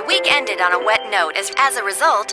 The week ended on a wet note as a result.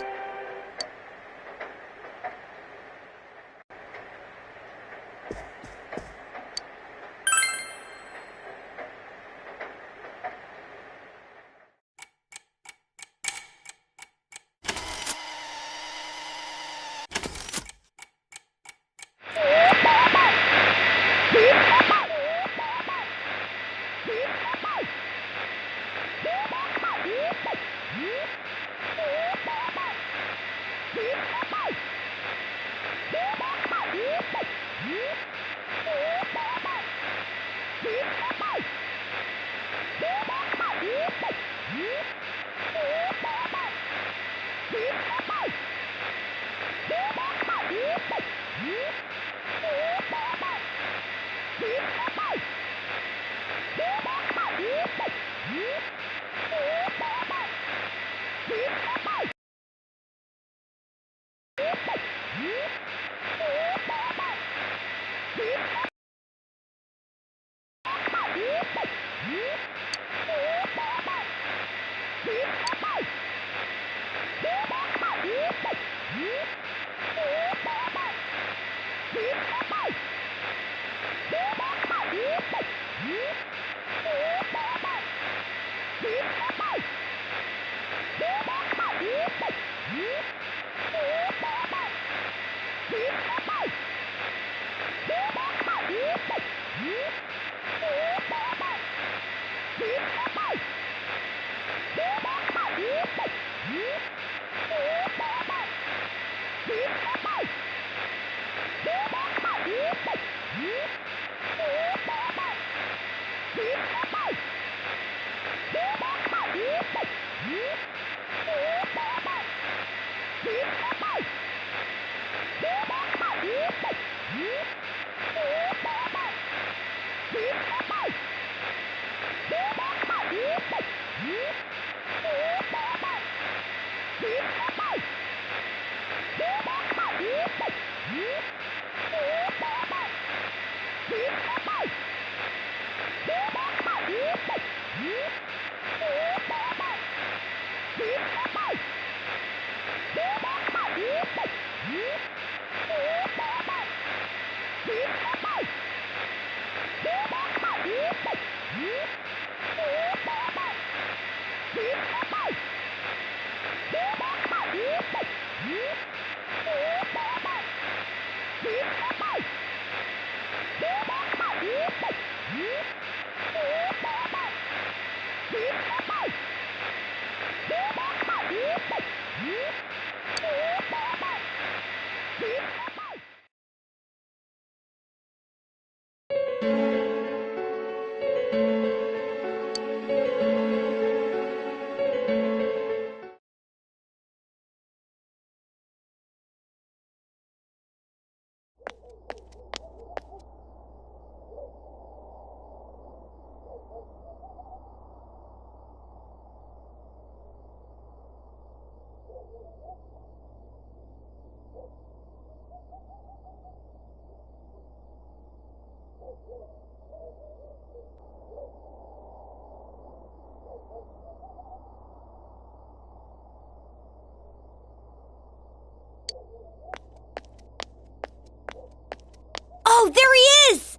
Oh, there he is!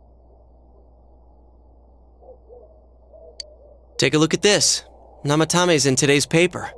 Take a look at this. Namatame's in today's paper.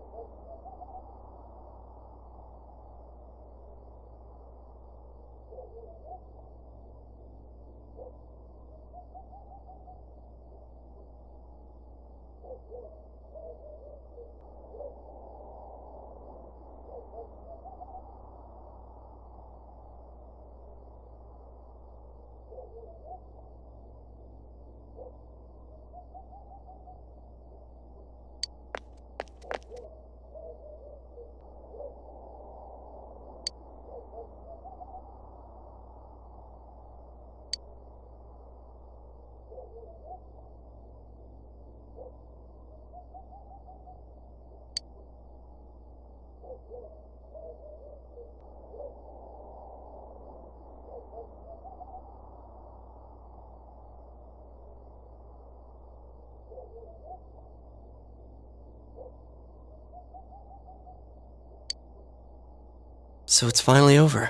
So it's finally over.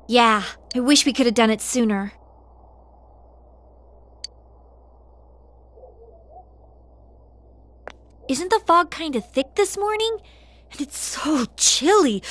Yeah, I wish we could have done it sooner. Isn't the fog kind of thick this morning? And it's so chilly.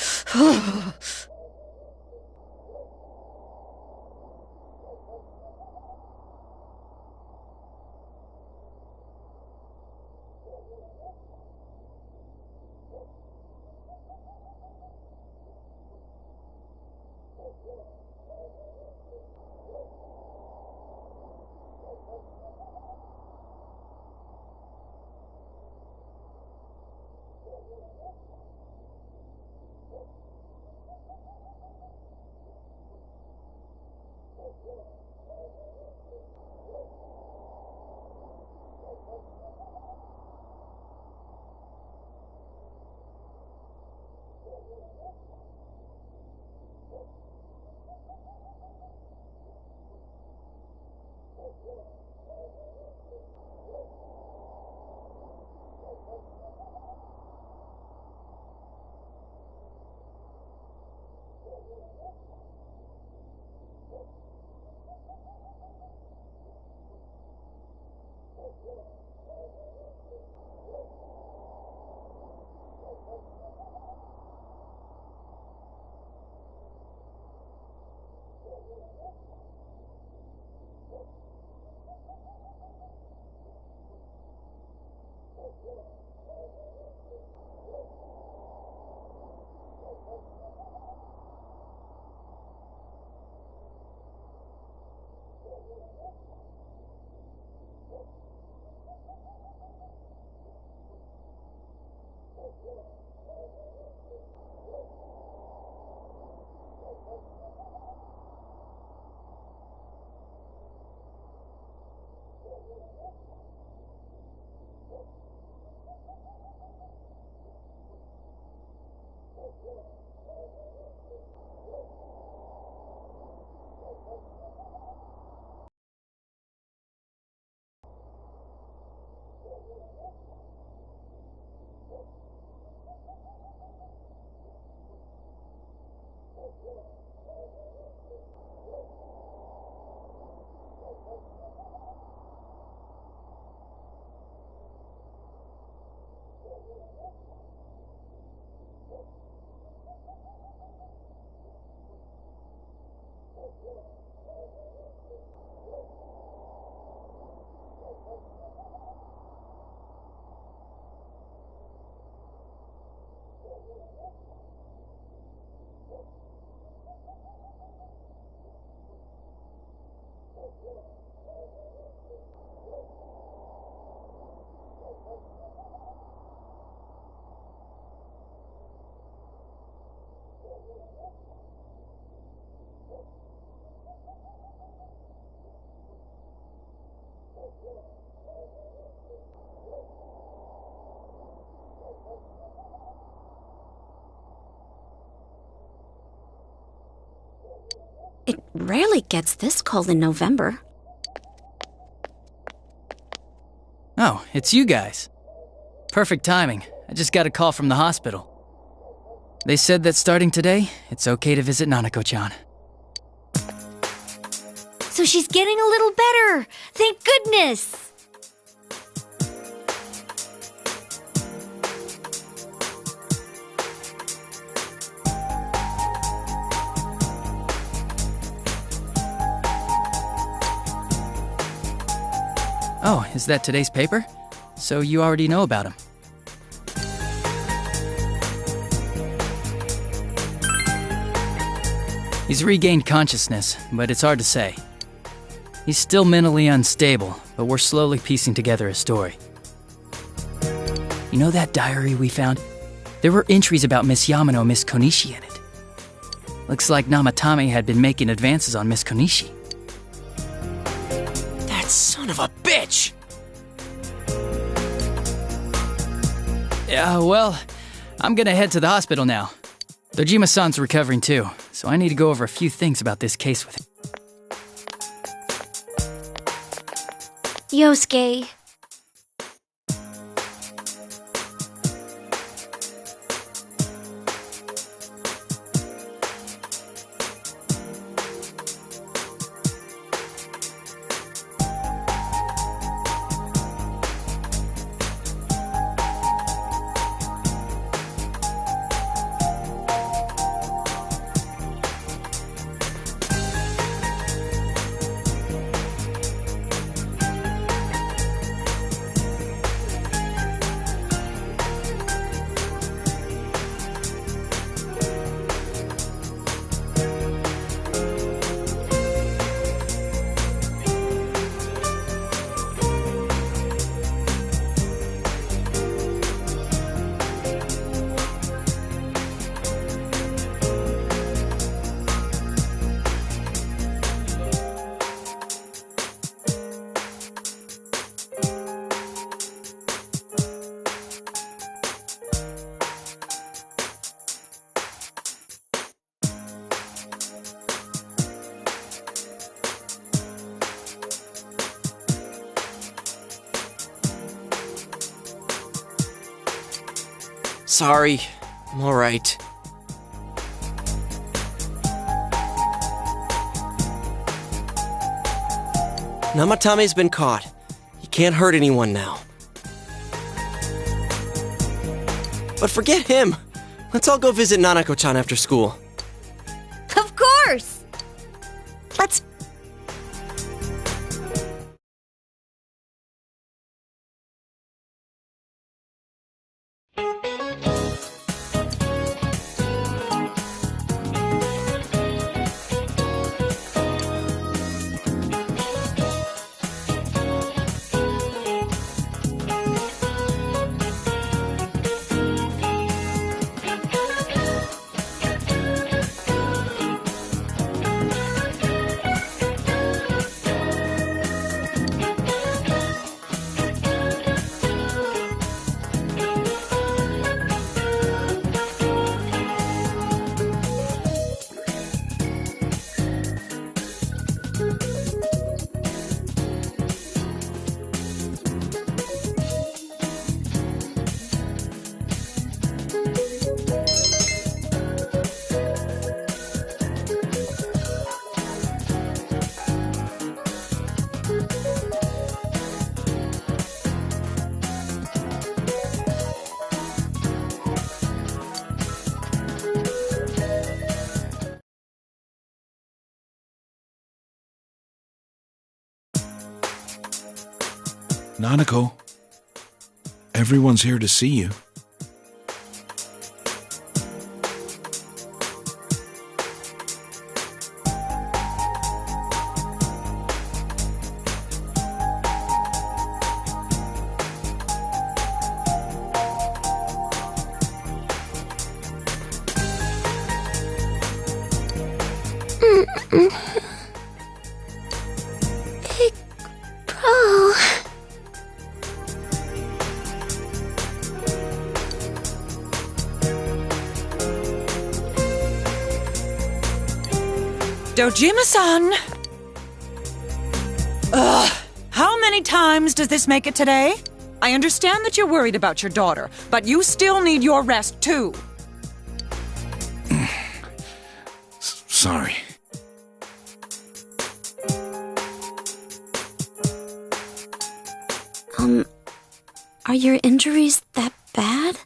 It rarely gets this cold in November. Oh, it's you guys. Perfect timing. I just got a call from the hospital. They said that starting today, it's okay to visit Nanako-chan. So she's getting a little better. Thank goodness. Oh, is that today's paper? So you already know about him. He's regained consciousness, but it's hard to say. He's still mentally unstable, but we're slowly piecing together a story. You know that diary we found? There were entries about Miss Yamano and Miss Konishi in it. Looks like Namatame had been making advances on Miss Konishi. That son of a bitch! Well, I'm gonna head to the hospital now. Dojima-san's recovering too, so I need to go over a few things about this case with him. Yosuke. Sorry, I'm alright. Namatame's been caught. He can't hurt anyone now. But forget him. Let's all go visit Nanako-chan after school. Of course! Let's... Nanako, everyone's here to see you. Dojima-san! Ugh! How many times does this make it today? I understand that you're worried about your daughter, but you still need your rest too. Sorry. Are your injuries that bad?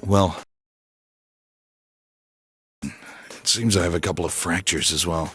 Well, it seems I have a couple of fractures as well.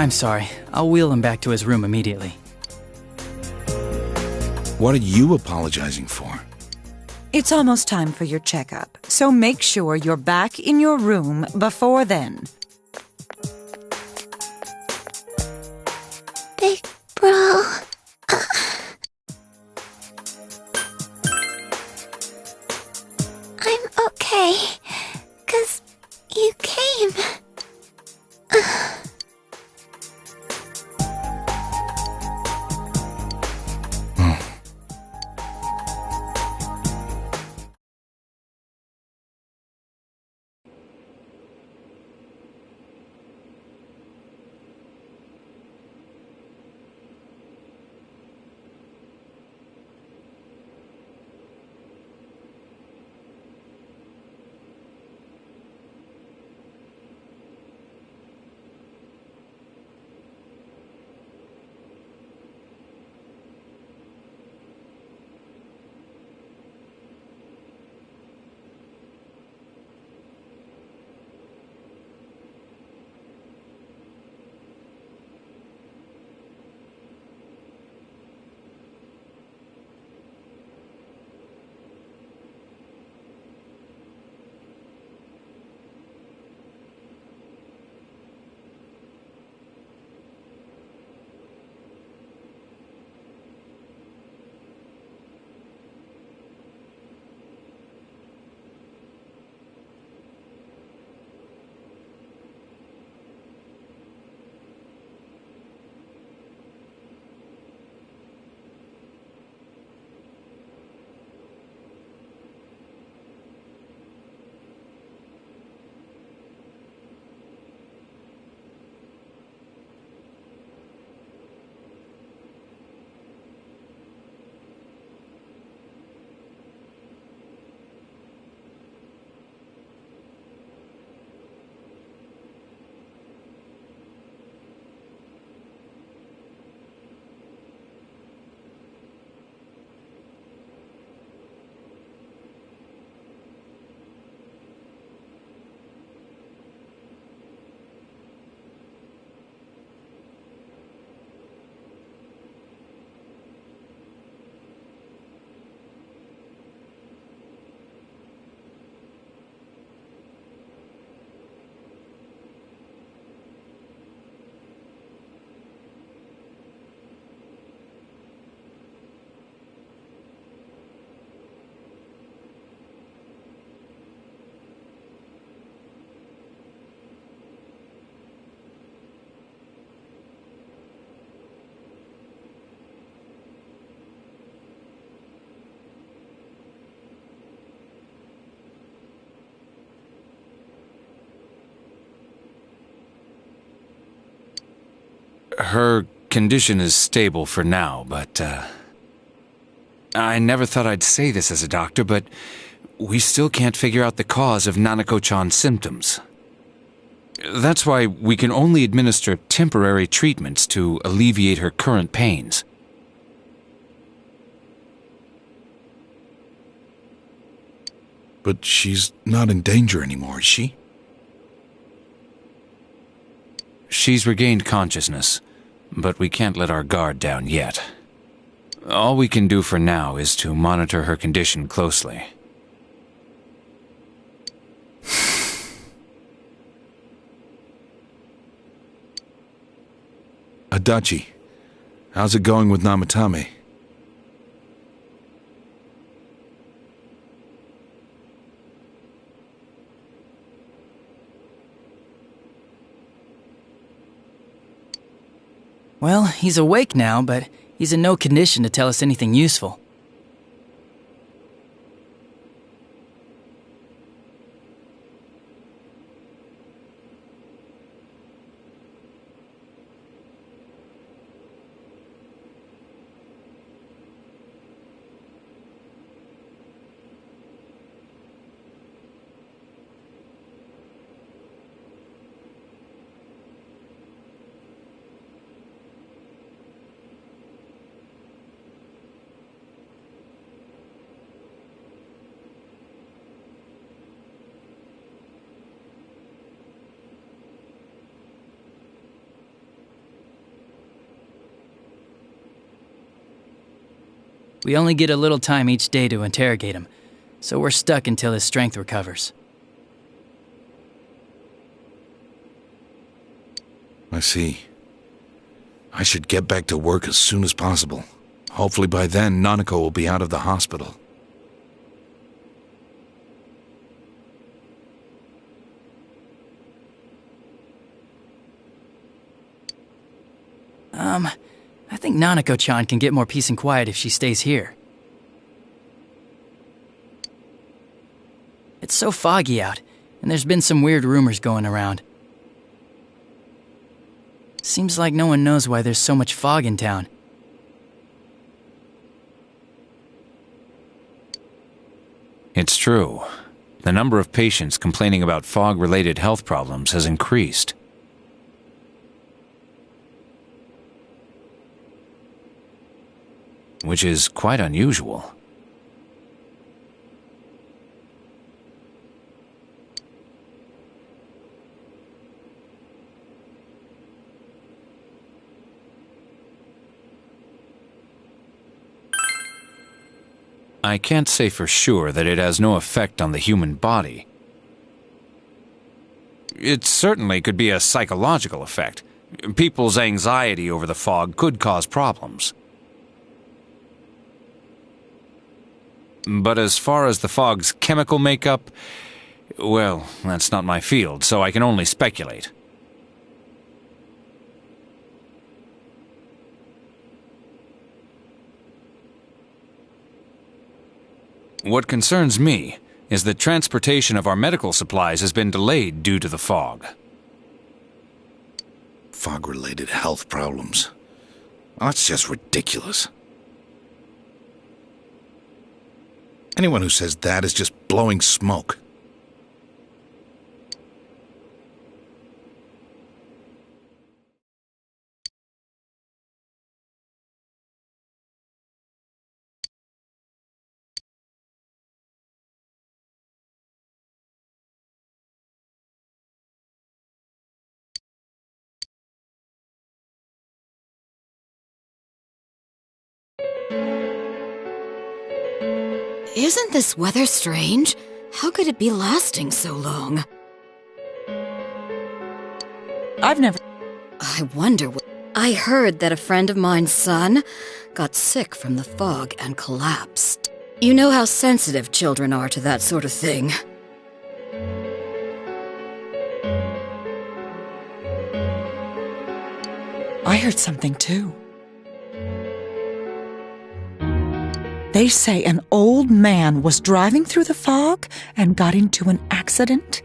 I'm sorry. I'll wheel him back to his room immediately. What are you apologizing for? It's almost time for your checkup, so make sure you're back in your room before then. Big bro. I'm okay. 'Cause you came. Her condition is stable for now, but, I never thought I'd say this as a doctor, but we still can't figure out the cause of Nanako-chan's symptoms. That's why we can only administer temporary treatments to alleviate her current pains. But she's not in danger anymore, is she? She's regained consciousness, but we can't let our guard down yet. All we can do for now is to monitor her condition closely. Adachi, how's it going with Namatame? Well, he's awake now, but he's in no condition to tell us anything useful. We only get a little time each day to interrogate him, so we're stuck until his strength recovers. I see. I should get back to work as soon as possible. Hopefully by then, Nanako will be out of the hospital. I think Nanako-chan can get more peace and quiet if she stays here. It's so foggy out, and there's been some weird rumors going around. Seems like no one knows why there's so much fog in town. It's true. The number of patients complaining about fog-related health problems has increased. Which is quite unusual. I can't say for sure that it has no effect on the human body. It certainly could be a psychological effect. People's anxiety over the fog could cause problems. But as far as the fog's chemical makeup, well, that's not my field, so I can only speculate. What concerns me is that transportation of our medical supplies has been delayed due to the fog. Fog-related health problems. That's just ridiculous. Anyone who says that is just blowing smoke. Isn't this weather strange? How could it be lasting so long? I've never... I wonder I heard that a friend of mine's son got sick from the fog and collapsed. You know how sensitive children are to that sort of thing. I heard something too. They say an old man was driving through the fog and got into an accident.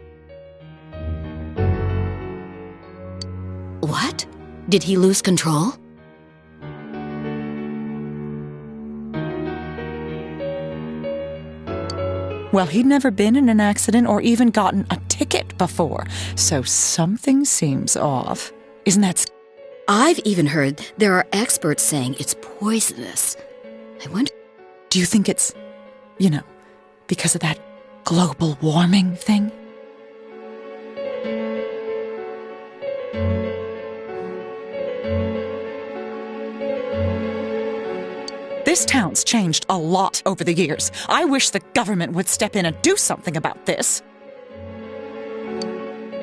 What? Did he lose control? Well, he'd never been in an accident or even gotten a ticket before, so something seems off. Isn't that... I've even heard there are experts saying it's poisonous. I wonder... Do you think it's, because of that global warming thing? This town's changed a lot over the years. I wish the government would step in and do something about this.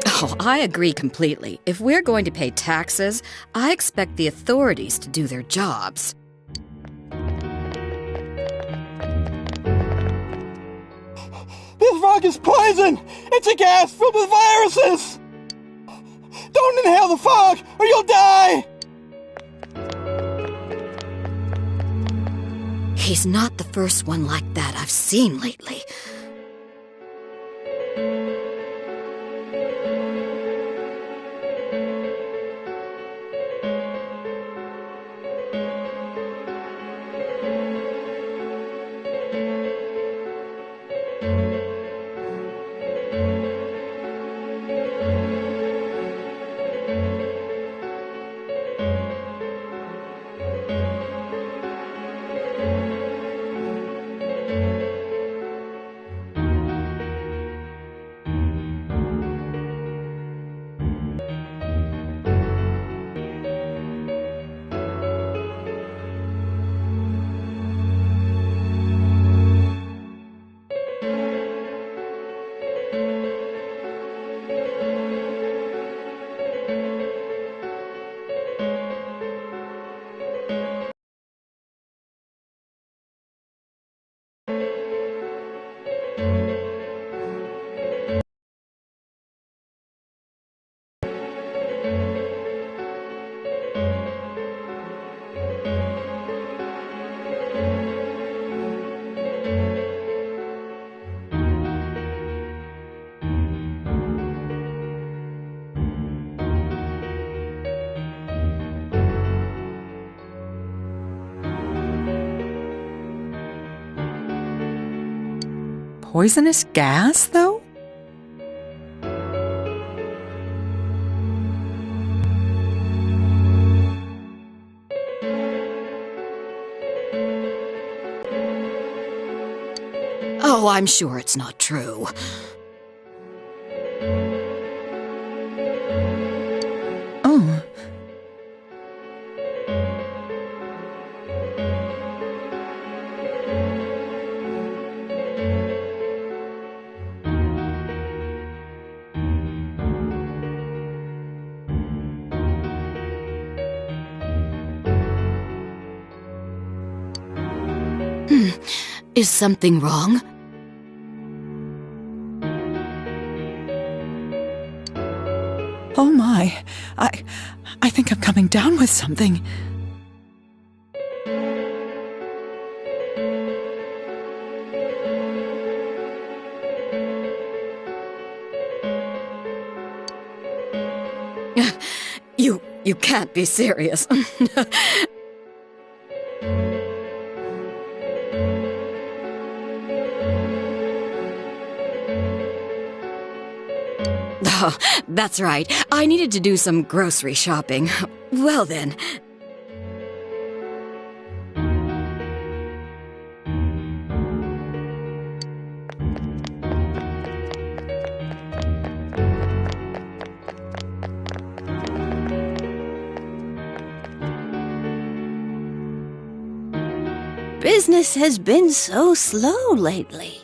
Oh, I agree completely. If we're going to pay taxes, I expect the authorities to do their jobs. This fog is poison! It's a gas filled with viruses! Don't inhale the fog, or you'll die! He's not the first one like that I've seen lately. Poisonous gas, though? Oh, I'm sure it's not true. Oh. Is something wrong? Oh my. I think I'm coming down with something. You can't be serious. Oh, that's right. I needed to do some grocery shopping. Well then. Business has been so slow lately.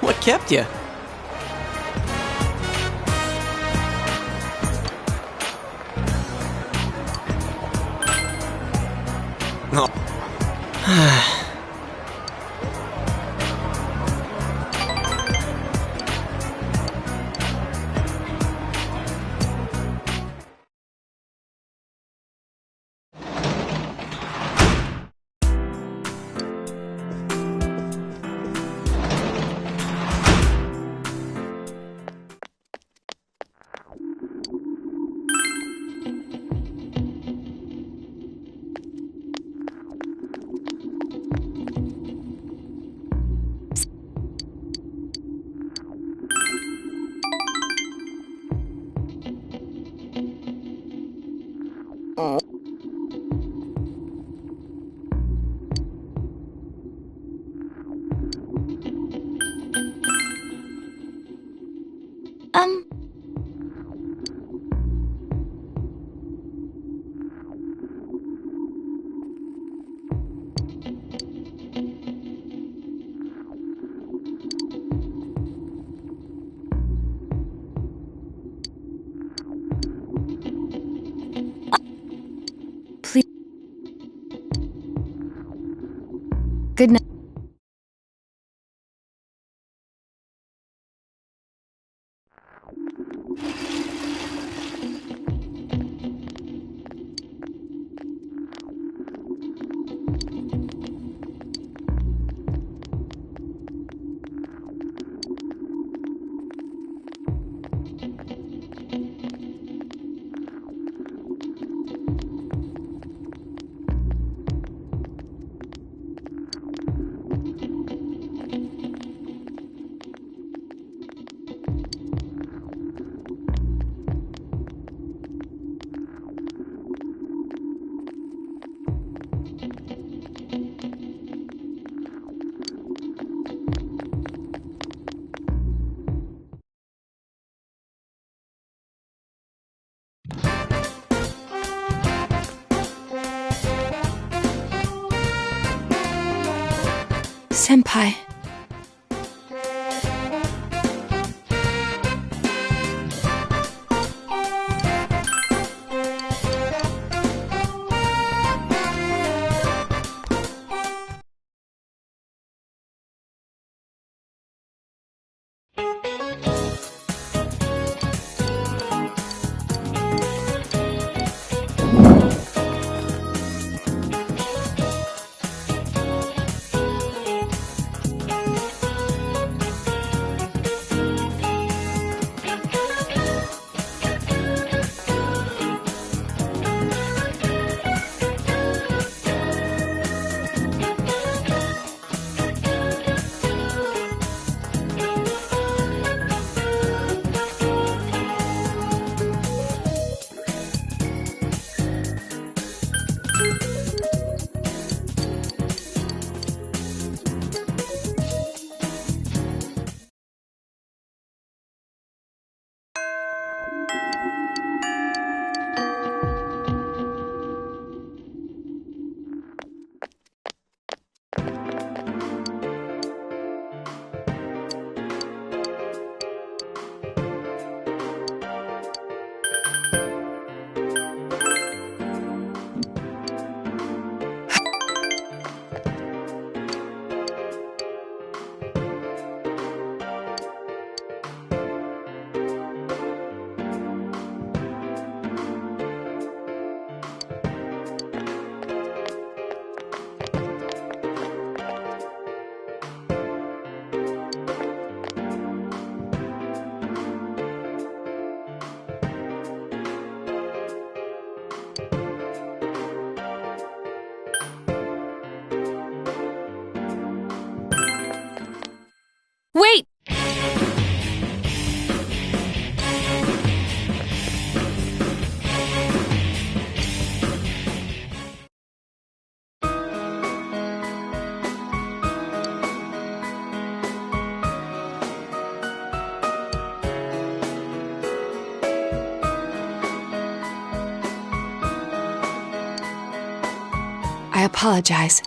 What kept you? Oh. Good night. Senpai. Wait! I apologize.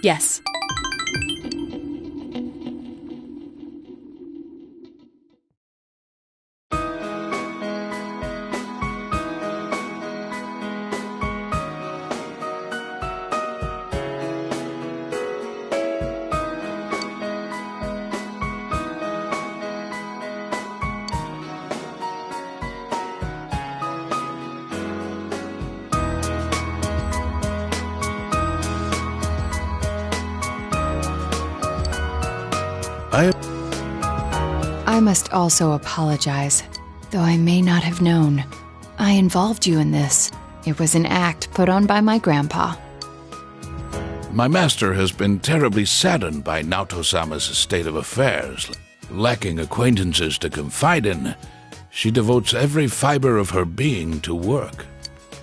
Yes. I must also apologize, though I may not have known. I involved you in this. It was an act put on by my grandpa. My master has been terribly saddened by Naoto-sama's state of affairs. Lacking acquaintances to confide in, she devotes every fiber of her being to work.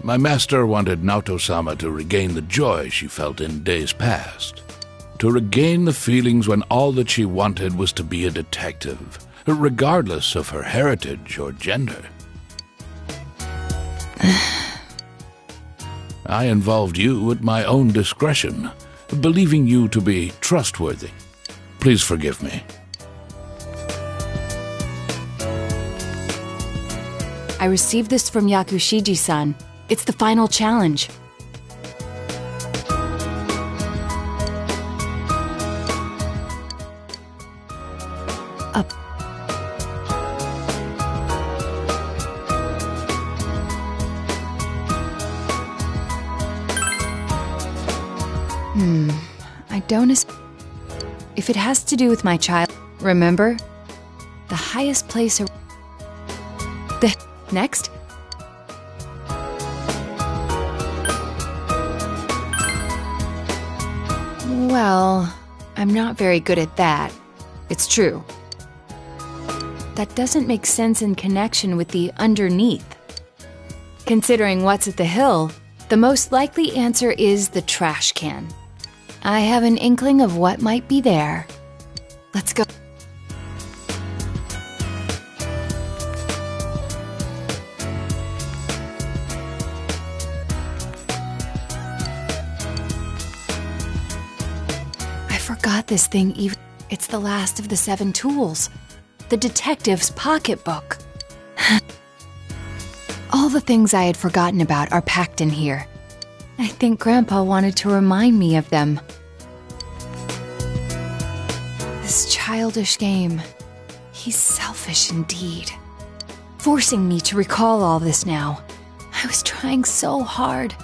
My master wanted Naoto-sama to regain the joy she felt in days past. To regain the feelings when all that she wanted was to be a detective, regardless of her heritage or gender. I involved you at my own discretion, believing you to be trustworthy. Please forgive me. I received this from Yakushiji-san. It's the final challenge. I don't... If it has to do with my child... Remember? The highest place... Next? Well, I'm not very good at that. It's true. That doesn't make sense in connection with the underneath. Considering what's at the hill, the most likely answer is the trash can. I have an inkling of what might be there. Let's go. I forgot this thing even. It's the last of the 7 tools. The detective's pocketbook. All the things I had forgotten about are packed in here. I think Grandpa wanted to remind me of them. This childish game. He's selfish indeed. Forcing me to recall all this now. I was trying so hard.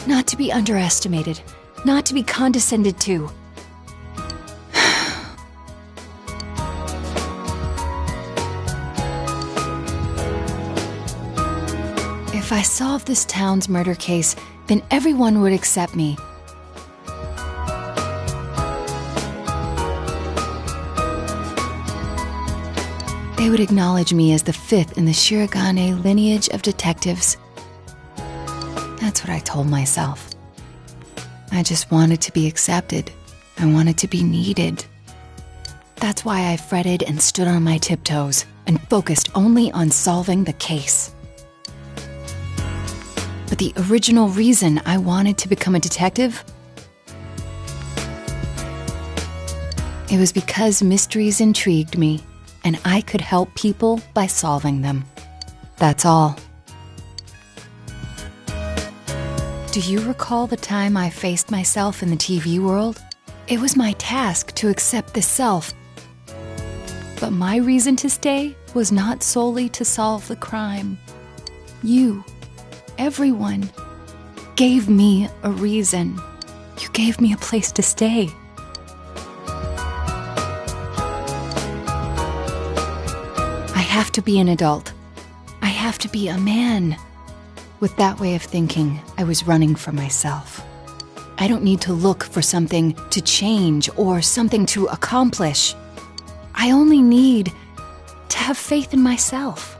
Not to be underestimated. Not to be condescended to. If I solve this town's murder case, then everyone would accept me. They would acknowledge me as the 5th in the Shirogane lineage of detectives. That's what I told myself. I just wanted to be accepted. I wanted to be needed. That's why I fretted and stood on my tiptoes and focused only on solving the case. But the original reason I wanted to become a detective? It was because mysteries intrigued me, and I could help people by solving them. That's all. Do you recall the time I faced myself in the TV world? It was my task to accept the self. But my reason to stay was not solely to solve the crime. You, everyone, gave me a reason. You gave me a place to stay. I have to be an adult. I have to be a man. With that way of thinking, I was running from myself. I don't need to look for something to change or something to accomplish. I only need to have faith in myself.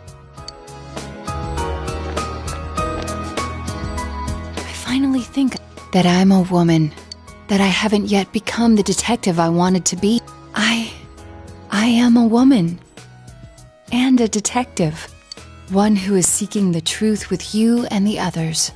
I finally think that I'm a woman, that I haven't yet become the detective I wanted to be. I am a woman. And a detective. One who is seeking the truth with you and the others.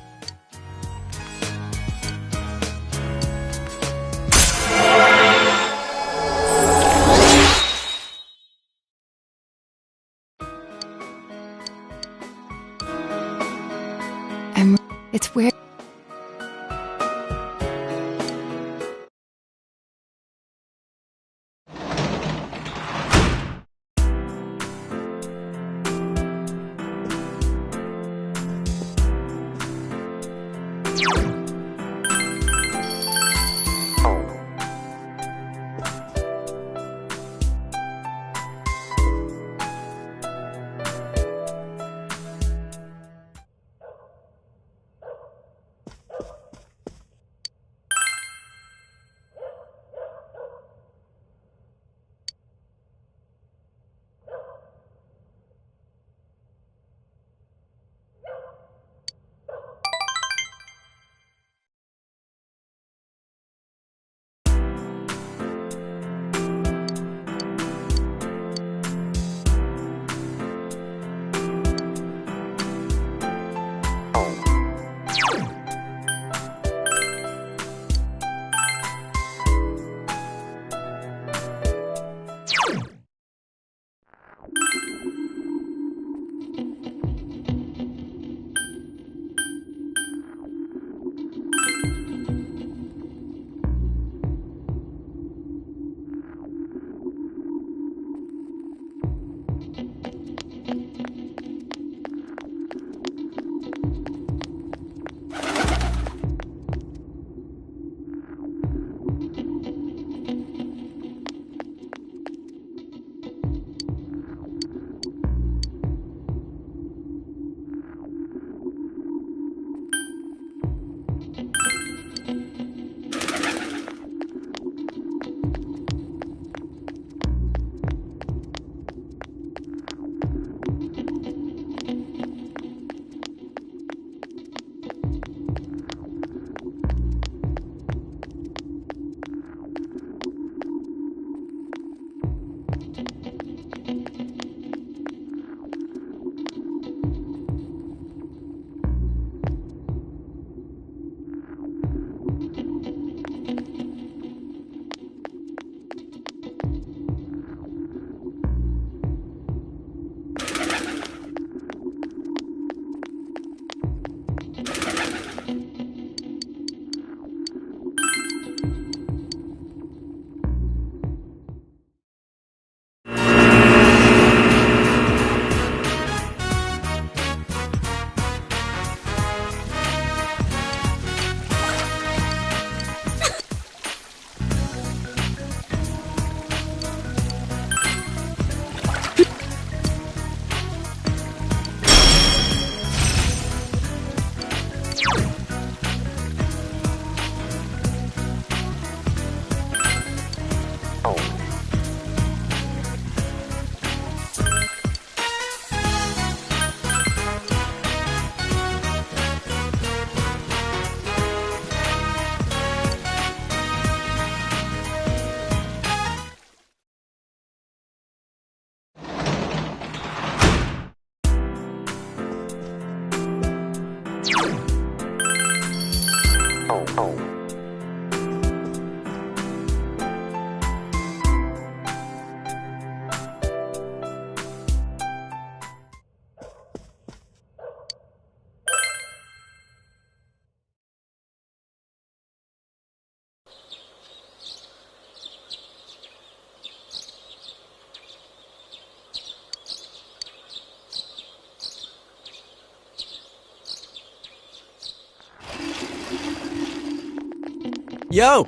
Yo!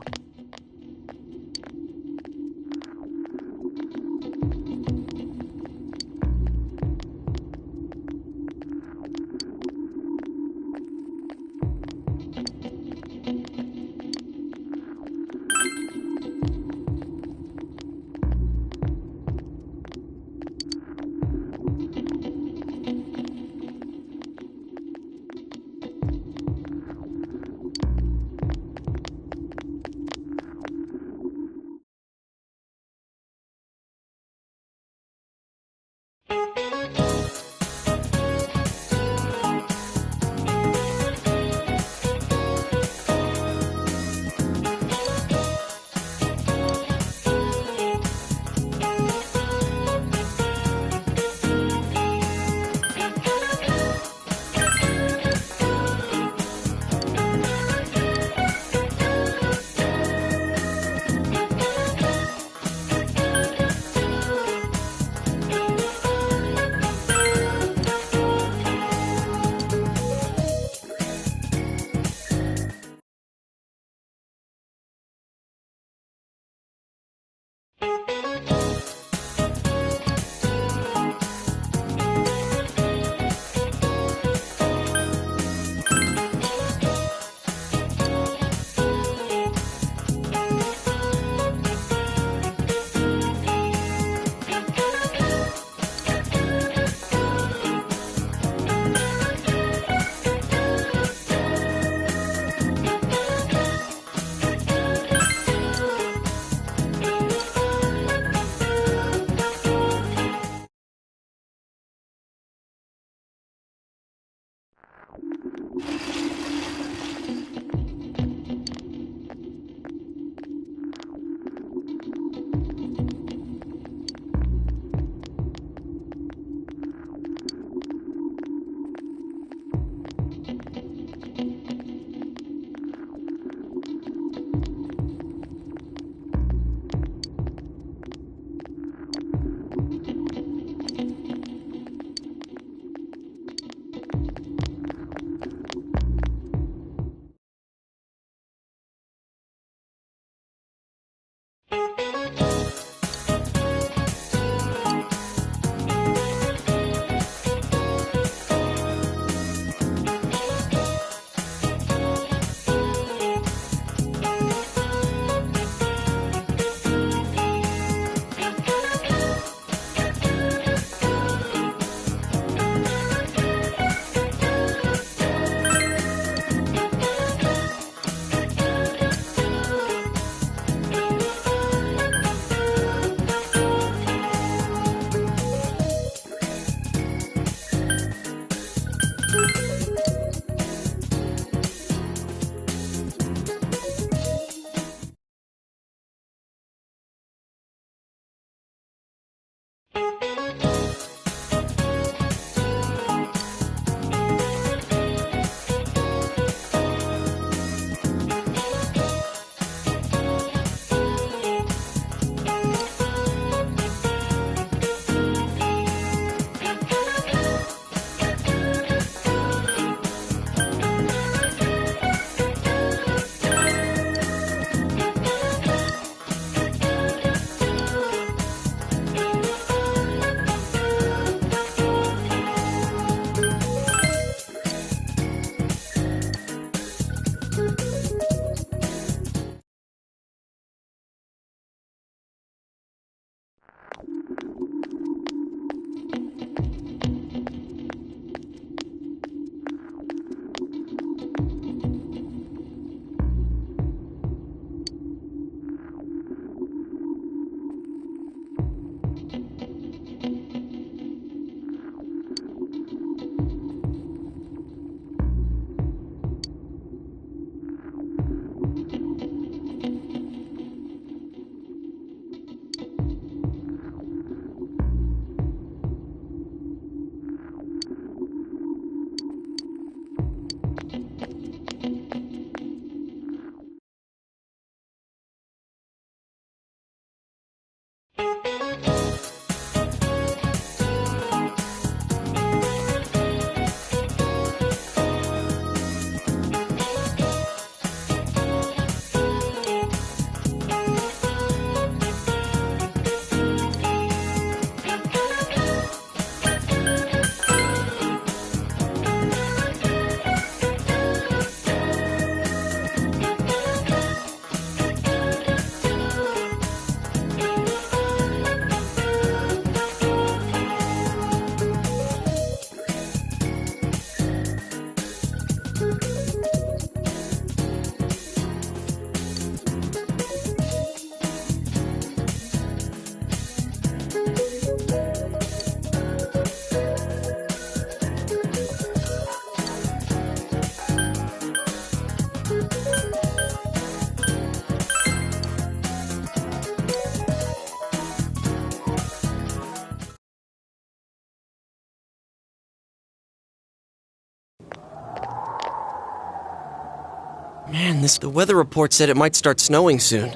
Man, the weather report said it might start snowing soon.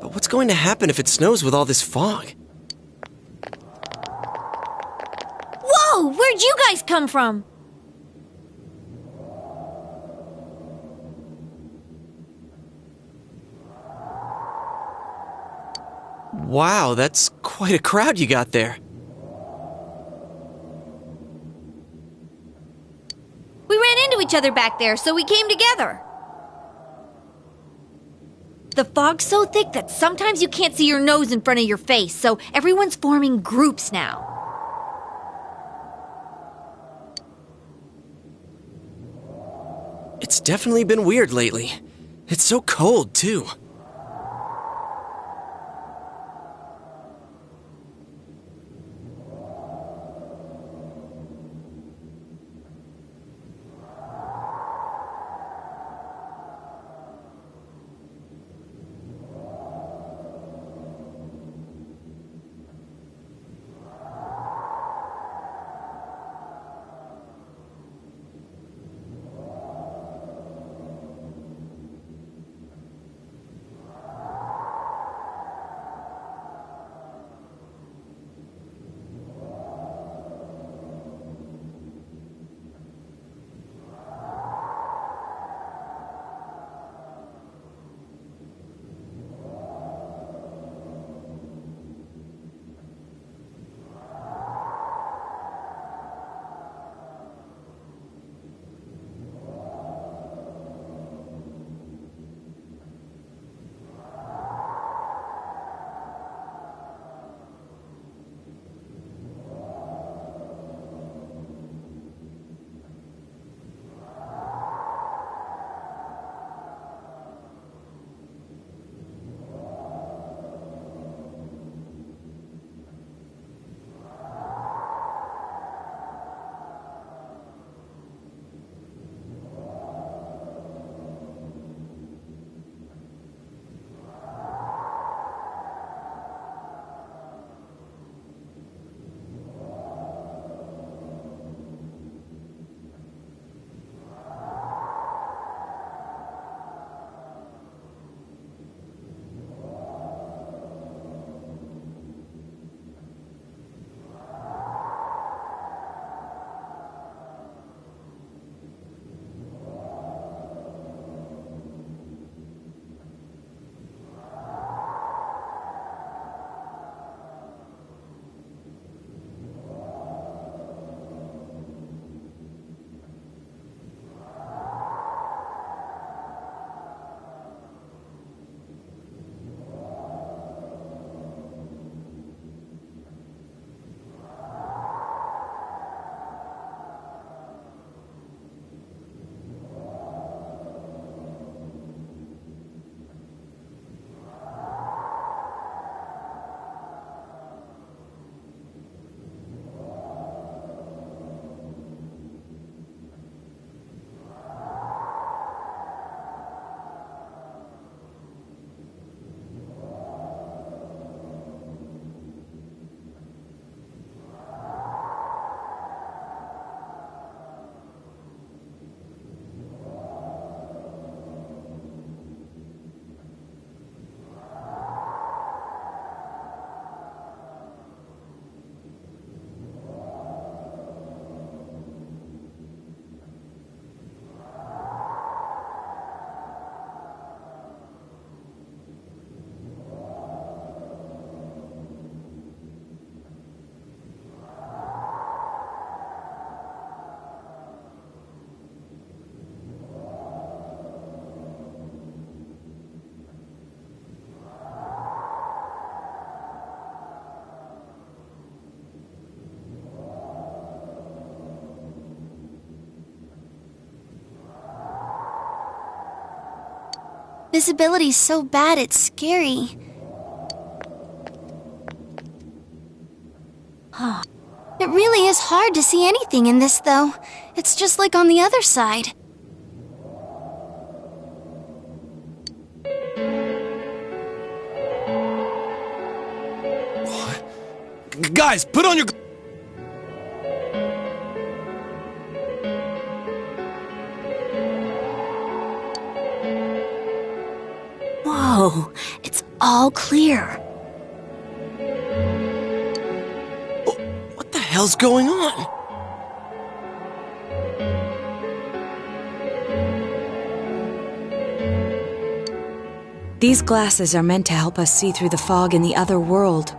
But what's going to happen if it snows with all this fog? Whoa! Where'd you guys come from? Wow, that's quite a crowd you got there. We ran into each other back there, so we came together. The fog's so thick that sometimes you can't see your nose in front of your face, so everyone's forming groups now. It's definitely been weird lately. It's so cold, too. Visibility's so bad it's scary. It really is hard to see anything in this, though. It's just like on the other side. What? Guys, put on your... go. It's all clear. What the hell's going on? These glasses are meant to help us see through the fog in the other world.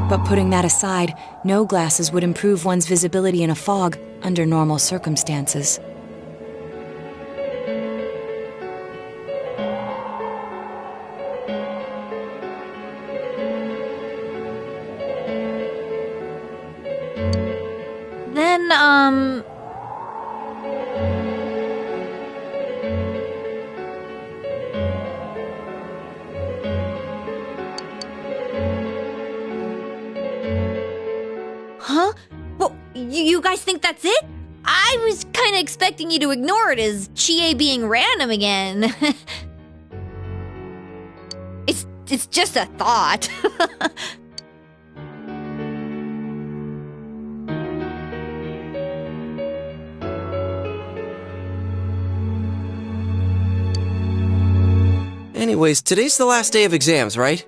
But putting that aside, no glasses would improve one's visibility in a fog under normal circumstances. Then, Huh? Well, you guys think that's it? I was kind of expecting you to ignore it as Chie being random again. It's just a thought. Anyways, today's the last day of exams, right?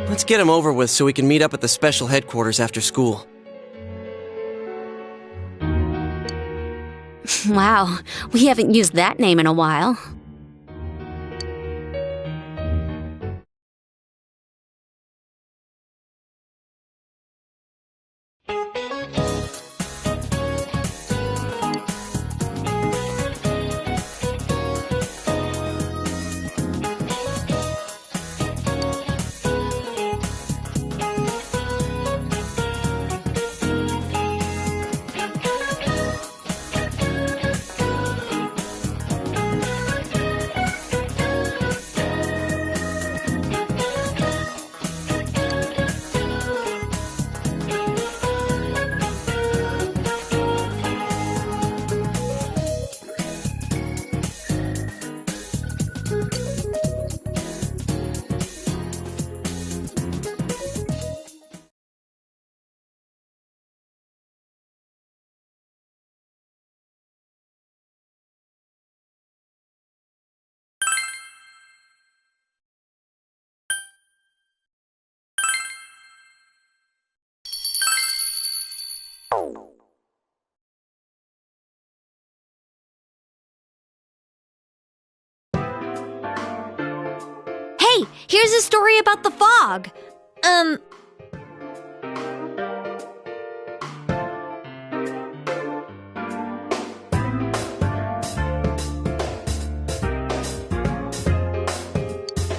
Let's get him over with so we can meet up at the special headquarters after school. Wow, we haven't used that name in a while. Hey, here's a story about the fog.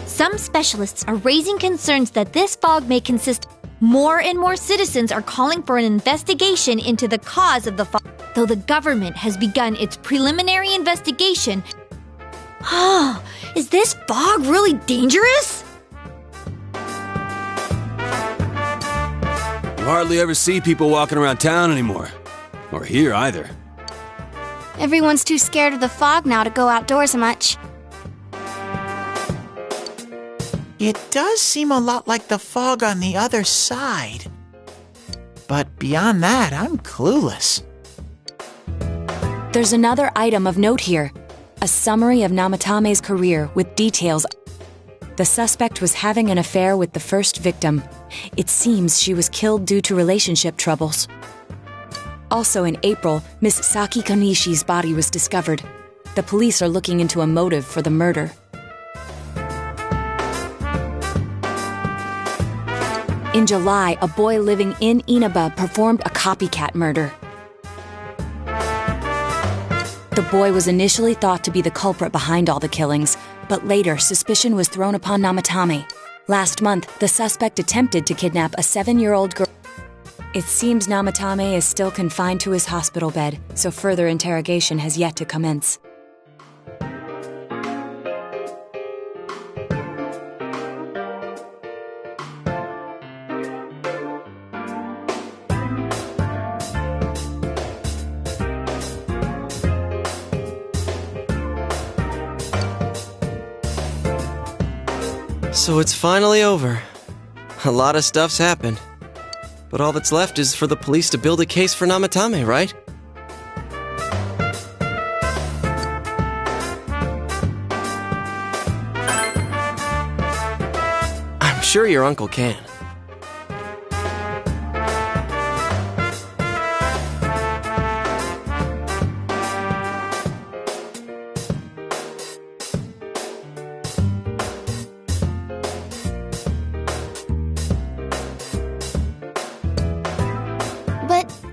Some specialists are raising concerns that this fog may consist. More and more citizens are calling for an investigation into the cause of the fog. Though the government has begun its preliminary investigation. Is this fog really dangerous? You hardly ever see people walking around town anymore. Or here either. Everyone's too scared of the fog now to go outdoors much. It does seem a lot like the fog on the other side. But beyond that, I'm clueless. There's another item of note here. A summary of Namatame's career with details. The suspect was having an affair with the first victim. It seems she was killed due to relationship troubles. Also in April, Miss Saki Konishi's body was discovered. The police are looking into a motive for the murder. In July, a boy living in Inaba performed a copycat murder. The boy was initially thought to be the culprit behind all the killings, but later suspicion was thrown upon Namatame. Last month, the suspect attempted to kidnap a 7-year-old girl. It seems Namatame is still confined to his hospital bed, so further interrogation has yet to commence. So it's finally over. A lot of stuff's happened. But all that's left is for the police to build a case for Namatame, right? I'm sure your uncle can.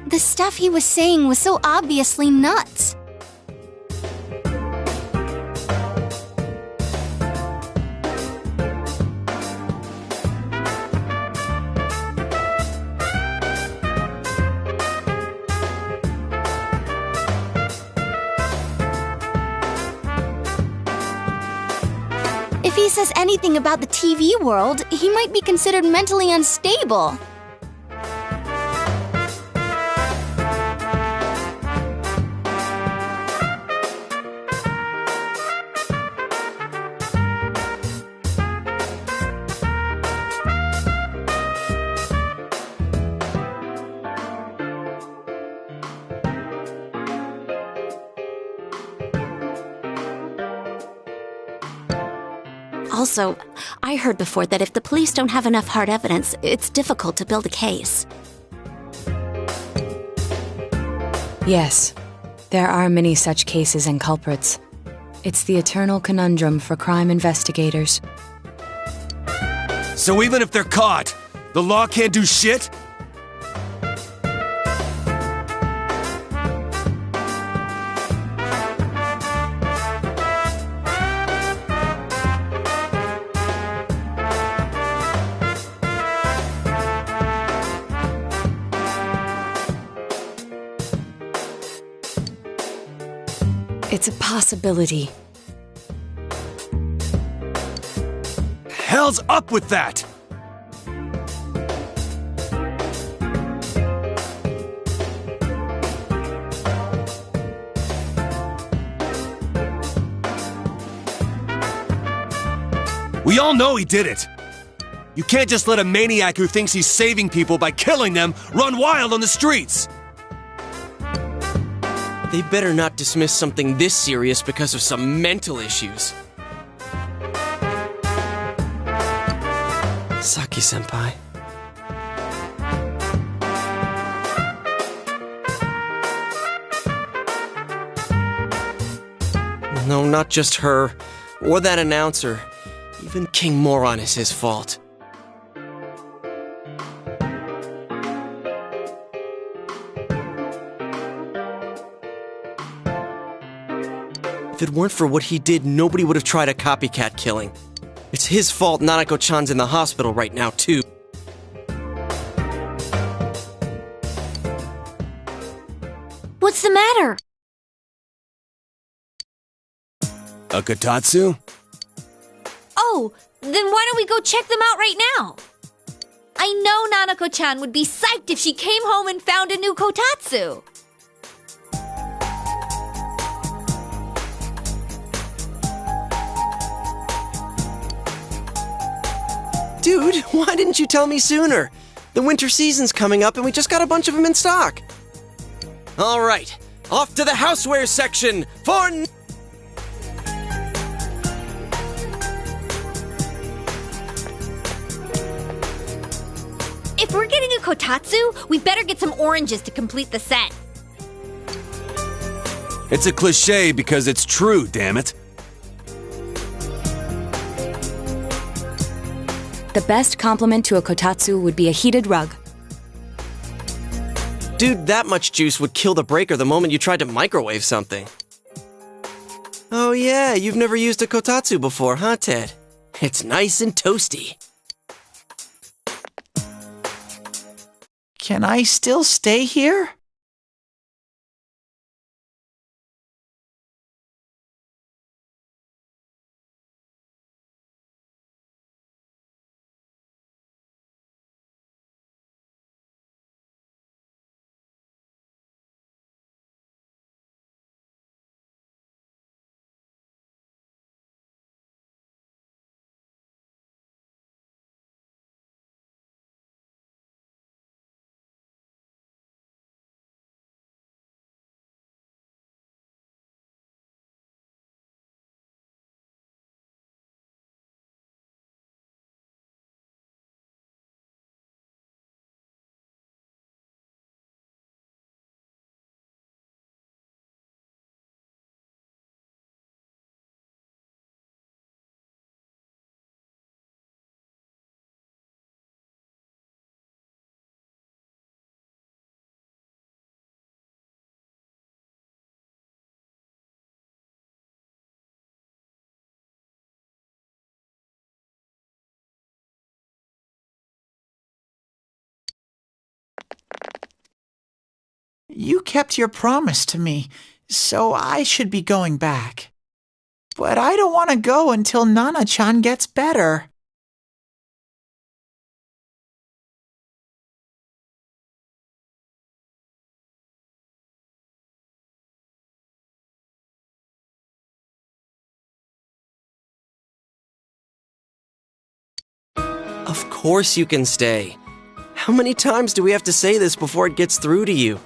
The stuff he was saying was so obviously nuts. If he says anything about the TV world, he might be considered mentally unstable. Also, I heard before that if the police don't have enough hard evidence, it's difficult to build a case. Yes, there are many such cases and culprits. It's the eternal conundrum for crime investigators. So even if they're caught, the law can't do shit? It's a possibility. Hell's up with that? We all know he did it. You can't just let a maniac who thinks he's saving people by killing them run wild on the streets. They better not dismiss something this serious because of some mental issues. Saki-senpai. No, not just her, or that announcer. Even King Moron is his fault. If it weren't for what he did, nobody would have tried a copycat killing. It's his fault Nanako-chan's in the hospital right now, too. What's the matter? A kotatsu? Oh, then why don't we go check them out right now? I know Nanako-chan would be psyched if she came home and found a new kotatsu. Dude, why didn't you tell me sooner? The winter season's coming up and we just got a bunch of them in stock. All right, off to the houseware section for... If we're getting a kotatsu, we better get some oranges to complete the set. It's a cliche because it's true, damn it. The best compliment to a kotatsu would be a heated rug. Dude, that much juice would kill the breaker the moment you tried to microwave something. Oh yeah, you've never used a kotatsu before, huh, Ted? It's nice and toasty. Can I still stay here? You kept your promise to me, so I should be going back. But I don't want to go until Nana-chan gets better. Of course you can stay. How many times do we have to say this before it gets through to you?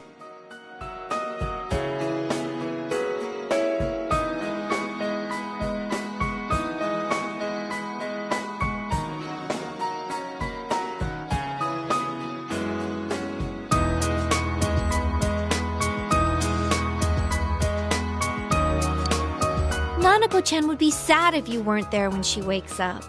Nanako-chan would be sad if you weren't there when she wakes up.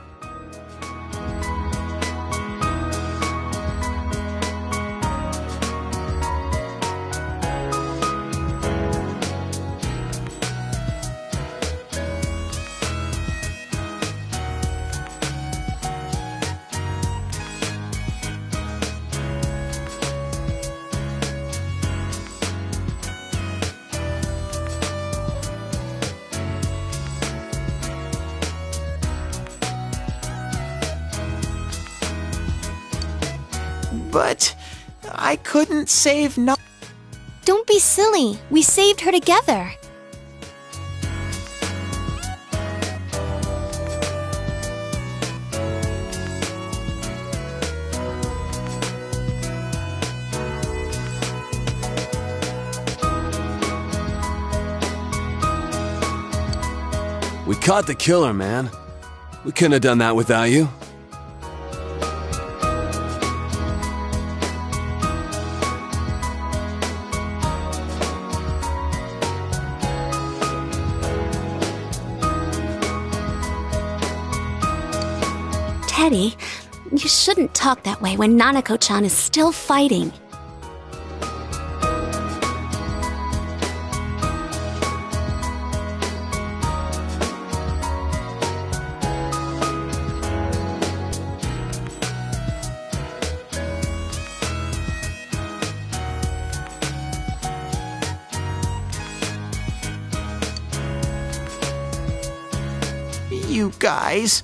But I couldn't save no— Don't be silly. We saved her together. We caught the killer, man. We couldn't have done that without you. Teddy, you shouldn't talk that way when Nanako-chan is still fighting. You guys.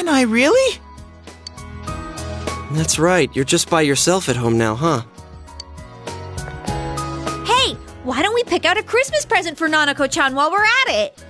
Can I really? That's right, you're just by yourself at home now, huh? Hey, why don't we pick out a Christmas present for Nanako-chan while we're at it?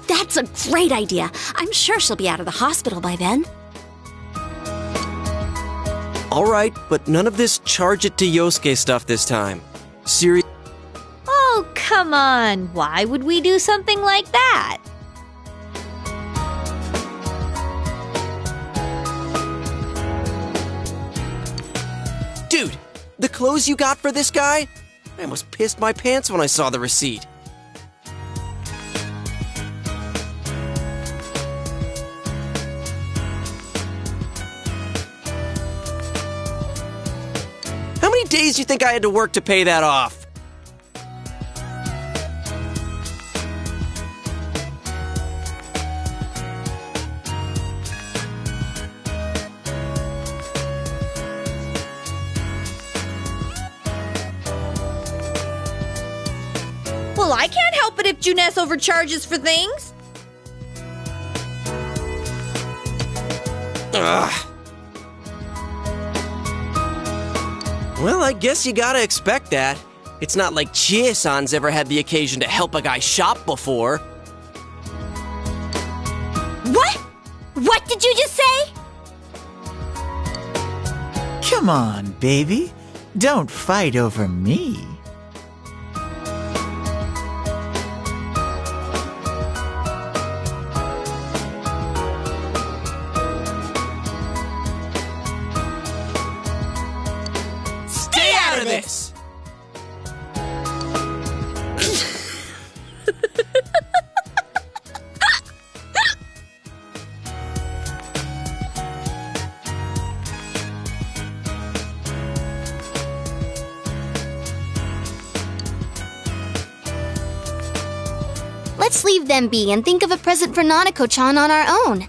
That's a great idea. I'm sure she'll be out of the hospital by then. Alright, but none of this charge it to Yosuke stuff this time. Serious. Oh, come on. Why would we do something like that? Dude, the clothes you got for this guy? I almost pissed my pants when I saw the receipt. How many days do you think I had to work to pay that off? Well, I can't help it if Junes overcharges for things. Ugh. Well, I guess you gotta expect that. It's not like Chie-san's ever had the occasion to help a guy shop before. What? What did you just say? Come on, baby. Don't fight over me. Stay out of this! Let's leave them be and think of a present for Nanako-chan on our own.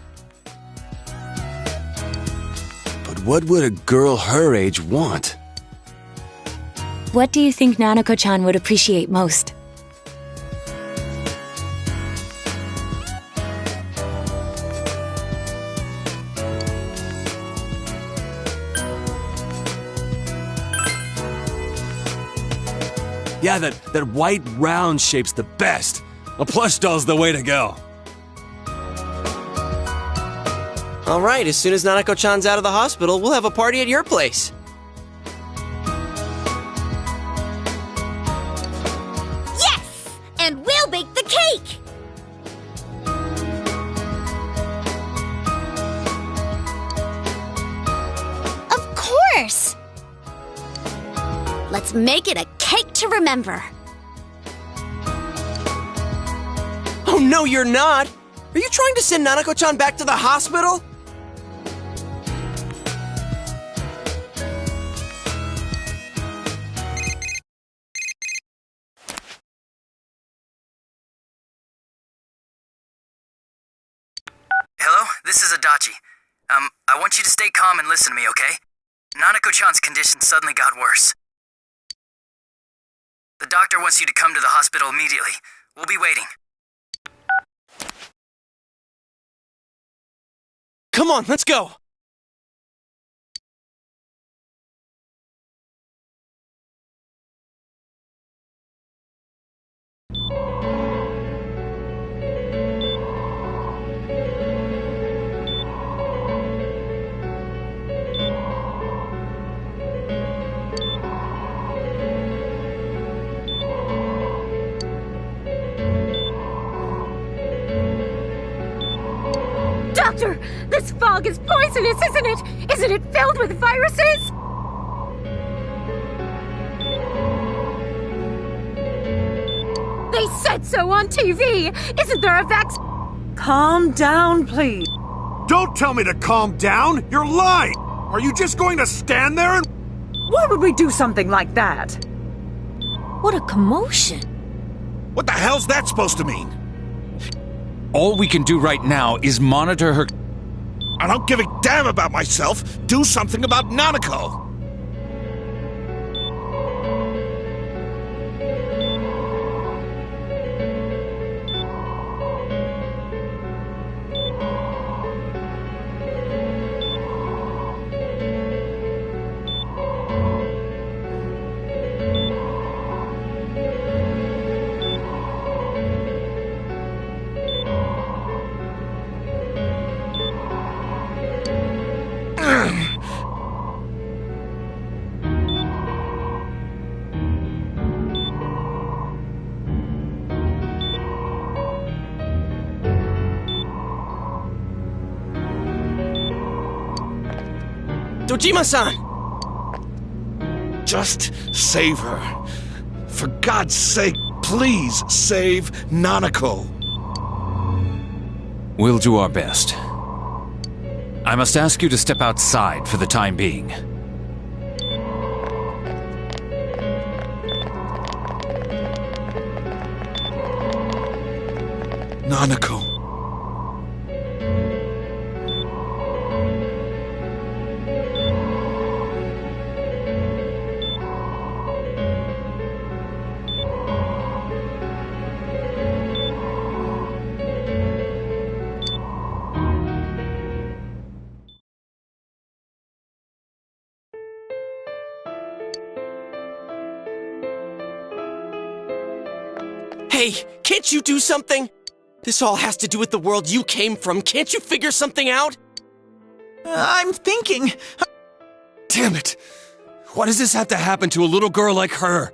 But what would a girl her age want? What do you think Nanako-chan would appreciate most? Yeah, that white round shape's the best. A plush doll's the way to go. All right, as soon as Nanako-chan's out of the hospital, we'll have a party at your place. Yes! And we'll bake the cake! Of course! Let's make it a cake to remember. Oh, no, you're not! Are you trying to send Nanako-chan back to the hospital? Hello, this is Adachi. I want you to stay calm and listen to me, okay? Nanako-chan's condition suddenly got worse. The doctor wants you to come to the hospital immediately. We'll be waiting. Come on, let's go! Doctor, this fog is poisonous, isn't it? Isn't it filled with viruses? They said so on TV. Isn't there a vaccine? Calm down, please. Don't tell me to calm down! You're lying! Are you just going to stand there and... Why would we do something like that? What a commotion. What the hell's that supposed to mean? All we can do right now is monitor her. I don't give a damn about myself. Do something about Nanako. Dojima-san! Just save her. For God's sake, please save Nanako. We'll do our best. I must ask you to step outside for the time being. Nanako. Hey, can't you do something? This all has to do with the world you came from. Can't you figure something out? I'm thinking. Damn it! Why does this have to happen to a little girl like her?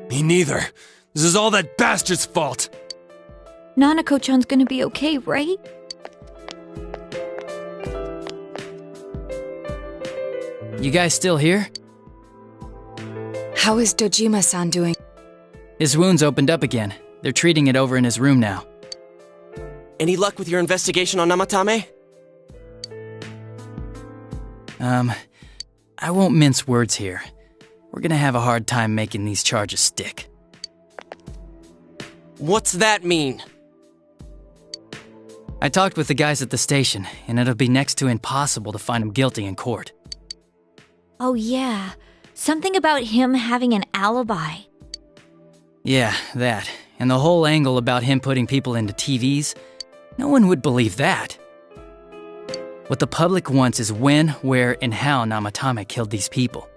Me neither. This is all that bastard's fault. Nanako-chan's gonna be okay, right? You guys still here? How is Dojima-san doing? His wounds opened up again. They're treating it over in his room now. Any luck with your investigation on Namatame? I won't mince words here. We're gonna have a hard time making these charges stick. What's that mean? I talked with the guys at the station, and it'll be next to impossible to find him guilty in court. Oh yeah, something about him having an alibi. Yeah, that. And the whole angle about him putting people into TVs. No one would believe that. What the public wants is when, where, and how Namatame killed these people.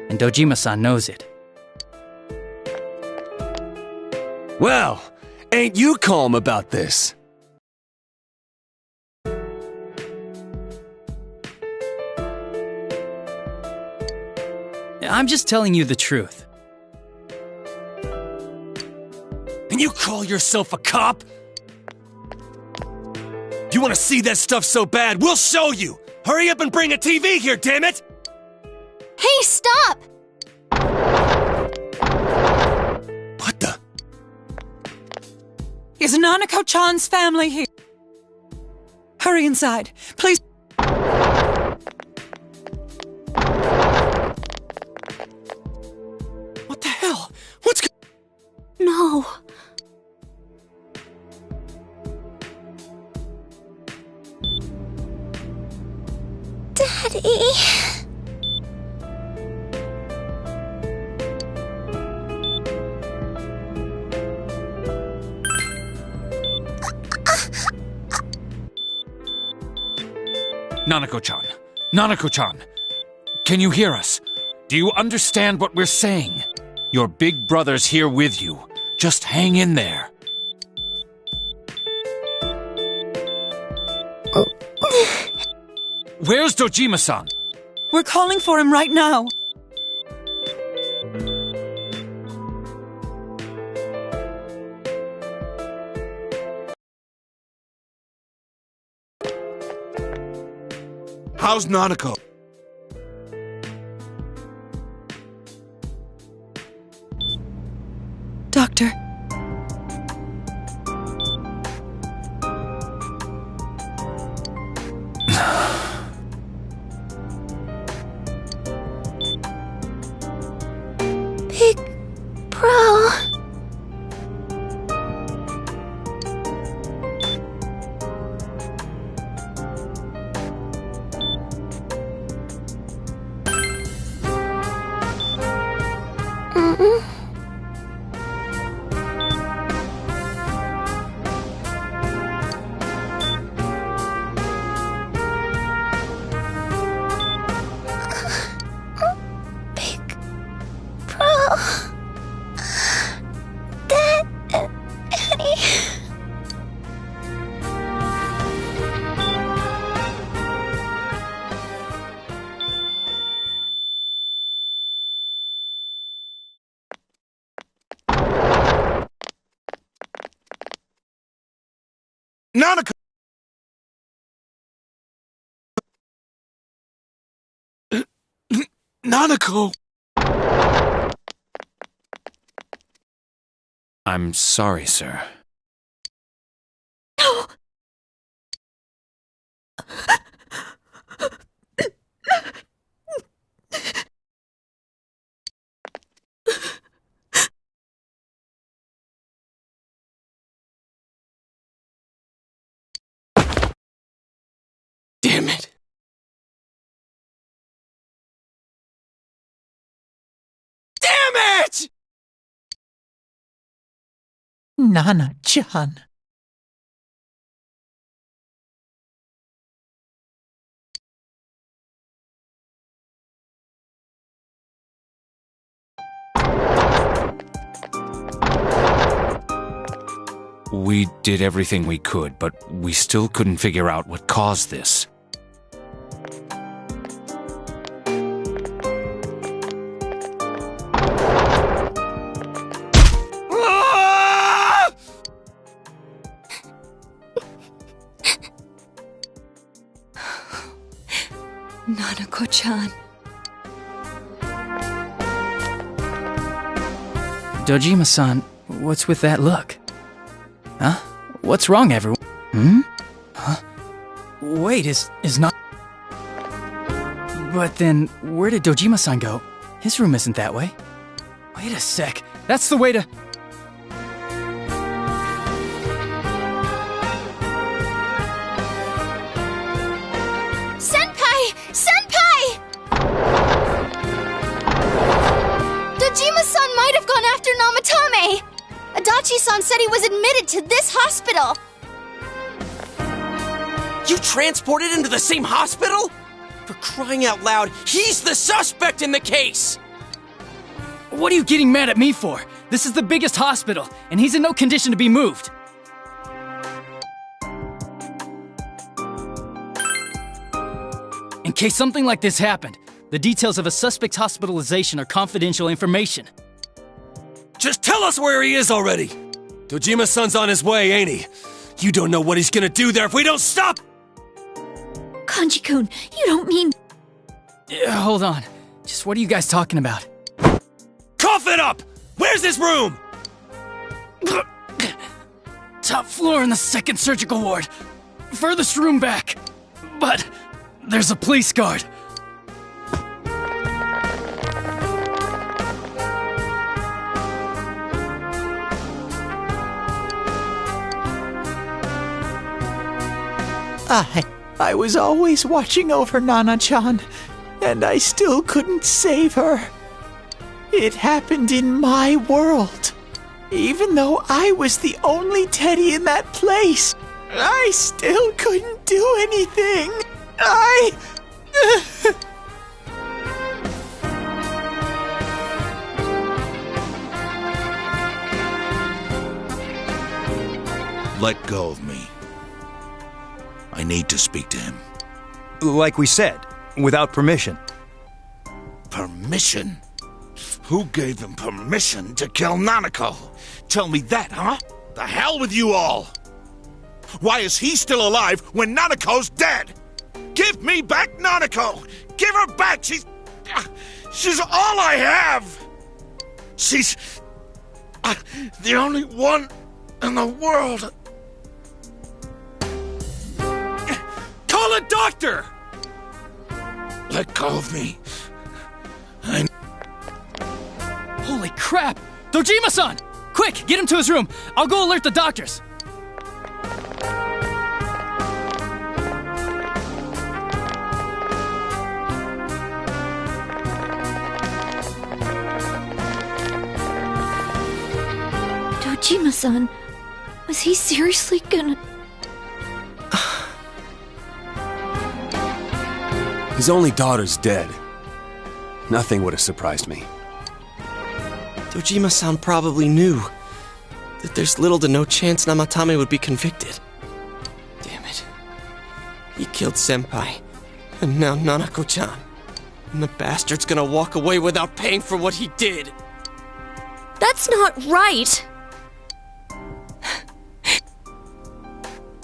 And Dojima-san knows it. Well, ain't you calm about this? I'm just telling you the truth. And you call yourself a cop? If you want to see that stuff so bad, we'll show you! Hurry up and bring a TV here, damn it! Hey, stop! What the? Is Nanako-chan's family here? Hurry inside, please. What the hell? What's No. Daddy. Nanako-chan. Nanako-chan. Can you hear us? Do you understand what we're saying? Your big brother's here with you. Just hang in there. Where's Dojima-san? We're calling for him right now. How's Nanako? Doctor. Big Bro. Nanako! Nanako! I'm sorry, sir. Damn it! Damn it! Nana-chan. We did everything we could, but we still couldn't figure out what caused this. Nanako-chan. Dojima-san, what's with that look? Huh? What's wrong, everyone? Huh? Wait, is not... But then, where did Dojima-san go? His room isn't that way. Wait a sec. That's the way to... Dojima-san might have gone after Namatame! Adachi-san said he was admitted to this hospital! You transported him to the same hospital? For crying out loud, he's the suspect in the case! What are you getting mad at me for? This is the biggest hospital, and he's in no condition to be moved. In case something like this happened, the details of a suspect's hospitalization are confidential information. Just tell us where he is already! Dojima-san's on his way, ain't he? You don't know what he's gonna do there if we don't stop! Kanji-kun, you don't mean... Hold on. Just what are you guys talking about? Cough it up! Where's his room? Top floor in the second surgical ward. Furthest room back. But there's a police guard. I was always watching over Nana-chan, and I still couldn't save her. It happened in my world. Even though I was the only Teddy in that place, I still couldn't do anything. Let go of me. I need to speak to him. Like we said, without permission. Permission? Who gave him permission to kill Nanako? Tell me that, huh? The hell with you all! Why is he still alive when Nanako's dead? Give me back Nanako! Give her back! She's all I have! She's the only one in the world. Call a doctor! Let go of me. Holy crap! Dojima-san! Quick, get him to his room. I'll go alert the doctors. Dojima-san, was he seriously gonna... His only daughter's dead. Nothing would have surprised me. Dojima-san probably knew that there's little to no chance Namatame would be convicted. Damn it. He killed Senpai, and now Nanako-chan. And the bastard's gonna walk away without paying for what he did. That's not right!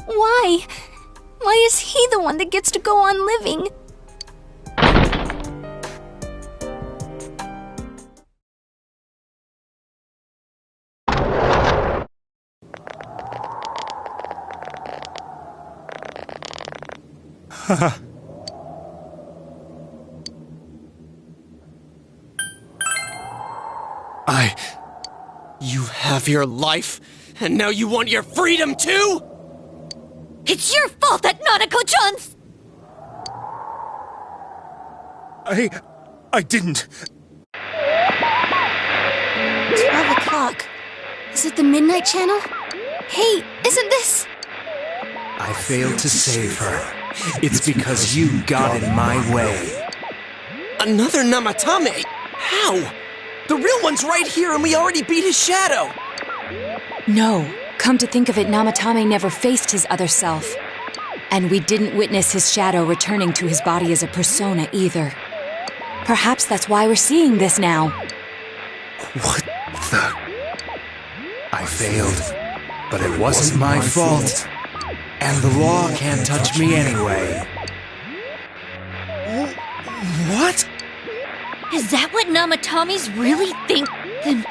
Why? Why is he the one that gets to go on living? You have your life, and now you want your freedom too? It's your fault that Nanako-chan's... I didn't. 12 o'clock. Is it the Midnight Channel? Hey, isn't this... I failed to save her. It's because you got in my way. Another Namatame? How? The real one's right here and we already beat his shadow! No, Come to think of it, Namatame never faced his other self. And we didn't witness his shadow returning to his body as a persona either. Perhaps that's why we're seeing this now. What the... I failed, but it wasn't my fault. And the law can't touch me anyway. What? Is that what Namatame's really think? Then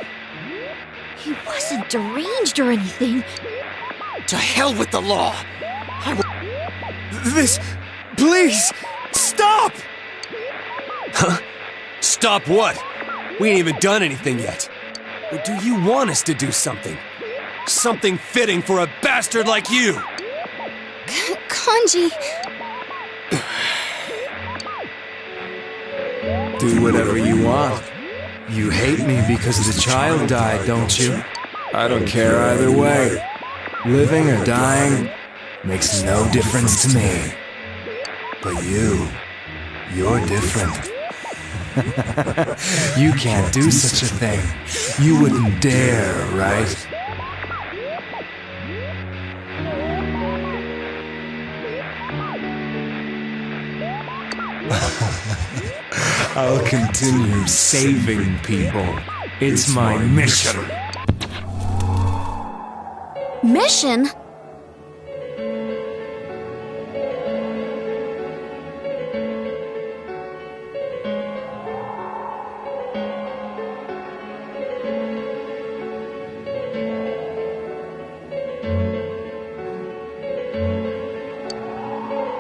he wasn't deranged or anything. To hell with the law! This... Please! Stop! Huh? Stop what? We ain't even done anything yet. Or do you want us to do something? Something fitting for a bastard like you! Kanji... Do whatever you want. You hate me because the child died, don't you? I don't care either way. Living or dying makes no difference to me. But you're different. You can't do such a thing. You wouldn't dare, right? I'll continue saving people. It's my mission. Mission?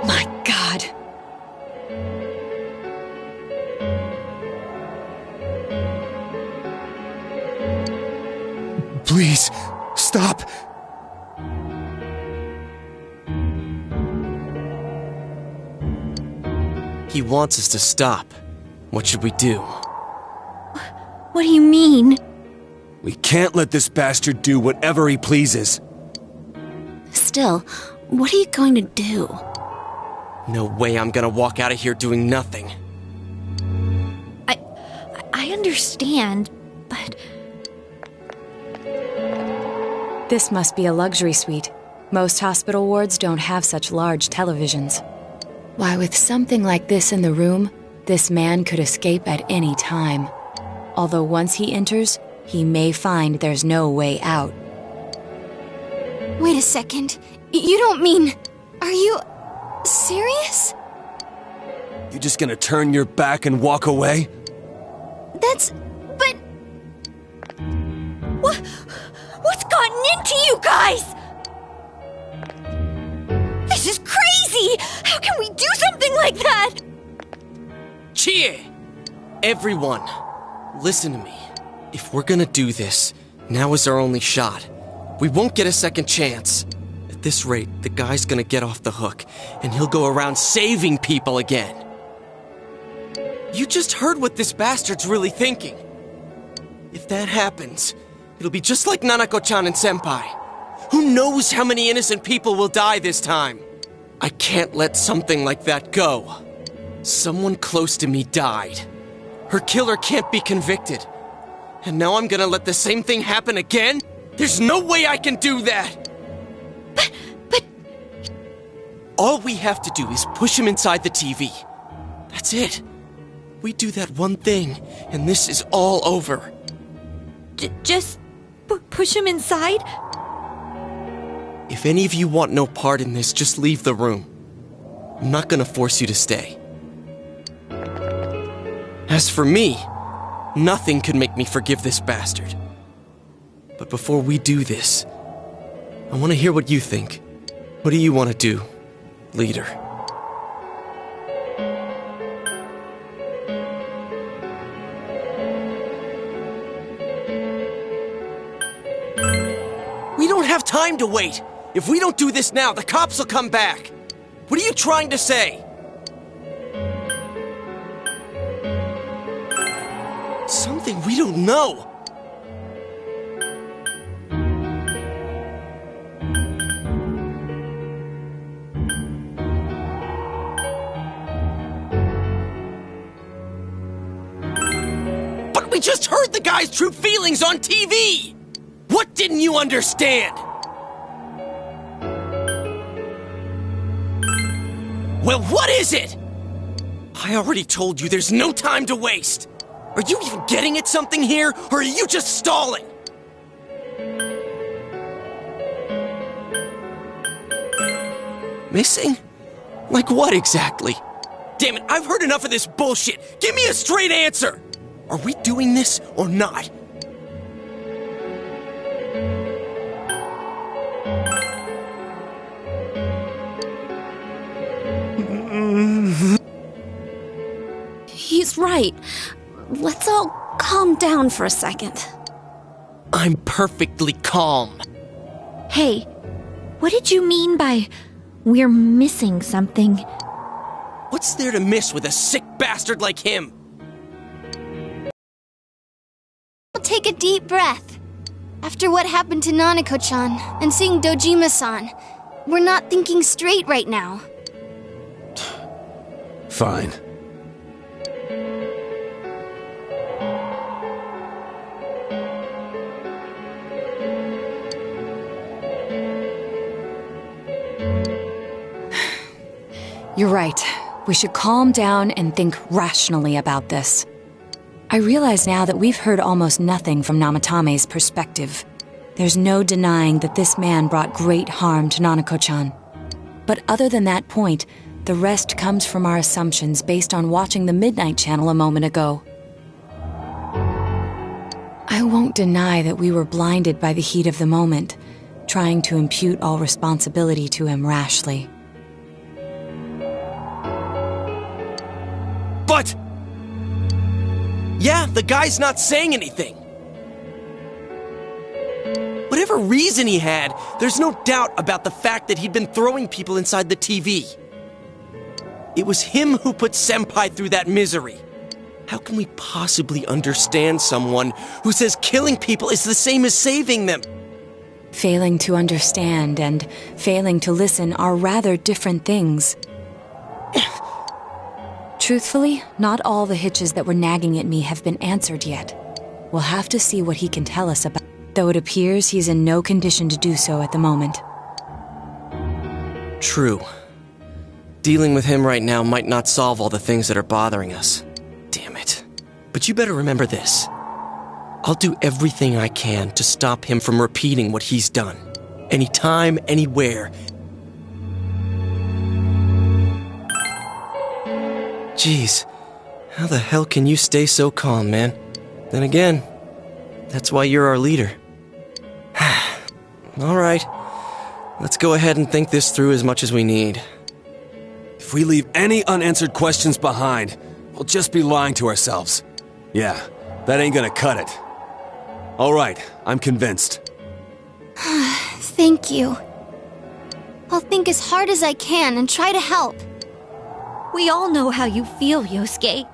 My God. Please, stop. He wants us to stop. What should we do? What do you mean? We can't let this bastard do whatever he pleases. Still, what are you going to do? No way I'm gonna walk out of here doing nothing. I understand, but... This must be a luxury suite. Most hospital wards don't have such large televisions. Why, with something like this in the room, this man could escape at any time. Although once he enters, he may find there's no way out. Wait a second. You don't mean... Are you... serious? You just gonna turn your back and walk away? That's... but... What's gotten into you guys? This is crazy! How can we do something like that? Chie! Everyone, listen to me. If we're gonna do this, now is our only shot. We won't get a second chance. At this rate, the guy's gonna get off the hook, and he'll go around saving people again. You just heard what this bastard's really thinking. If that happens, it'll be just like Nanako-chan and Senpai. Who knows how many innocent people will die this time? I can't let something like that go. Someone close to me died. Her killer can't be convicted. And now I'm gonna let the same thing happen again? There's no way I can do that! But... All we have to do is push him inside the TV. That's it. We do that one thing, and this is all over. Just push him inside? If any of you want no part in this, just leave the room. I'm not gonna force you to stay. As for me, nothing could make me forgive this bastard. But before we do this, I want to hear what you think. What do you want to do, leader? We don't have time to wait! If we don't do this now, the cops will come back! What are you trying to say? Something we don't know! But we just heard the guy's true feelings on TV! What didn't you understand? Well, what is it? I already told you there's no time to waste. Are you even getting at something here, or are you just stalling? Missing? Like what exactly? Damn it, I've heard enough of this bullshit. Give me a straight answer. Are we doing this or not? He's right. Let's all calm down for a second. I'm perfectly calm. Hey, what did you mean by we're missing something? What's there to miss with a sick bastard like him? Take a deep breath. After what happened to Nanako-chan and seeing Dojima-san, we're not thinking straight right now. Fine. You're right. We should calm down and think rationally about this. I realize now that we've heard almost nothing from Namatame's perspective. There's no denying that this man brought great harm to Nanako-chan. But other than that point, the rest comes from our assumptions based on watching the Midnight Channel a moment ago. I won't deny that we were blinded by the heat of the moment, trying to impute all responsibility to him rashly. But... yeah, the guy's not saying anything. Whatever reason he had, there's no doubt about the fact that he'd been throwing people inside the TV. It was him who put Senpai through that misery. How can we possibly understand someone who says killing people is the same as saving them? Failing to understand and failing to listen are rather different things. Truthfully, not all the hitches that were nagging at me have been answered yet. We'll have to see what he can tell us about, though it appears he's in no condition to do so at the moment. True. Dealing with him right now might not solve all the things that are bothering us. Damn it. But you better remember this. I'll do everything I can to stop him from repeating what he's done. Anytime, anywhere. Jeez, how the hell can you stay so calm, man? Then again, that's why you're our leader. Alright, let's go ahead and think this through as much as we need. If we leave any unanswered questions behind, we'll just be lying to ourselves. Yeah, that ain't gonna cut it. Alright, I'm convinced. Thank you. I'll think as hard as I can and try to help. We all know how you feel, Yosuke.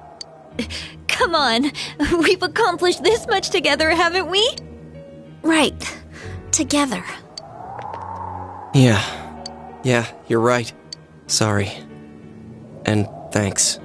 Come on, we've accomplished this much together, haven't we? Right. Together. Yeah, you're right. Sorry. And thanks.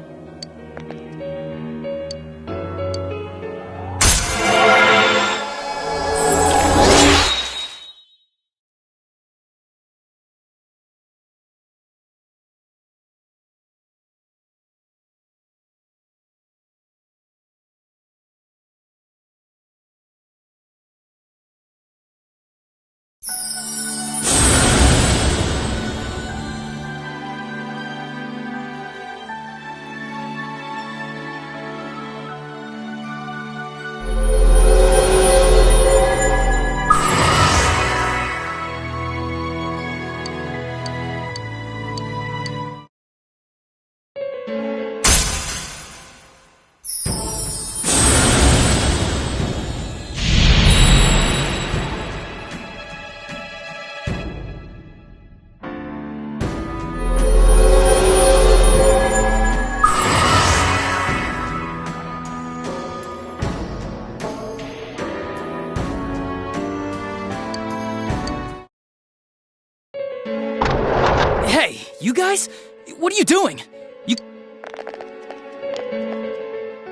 You guys? What are you doing?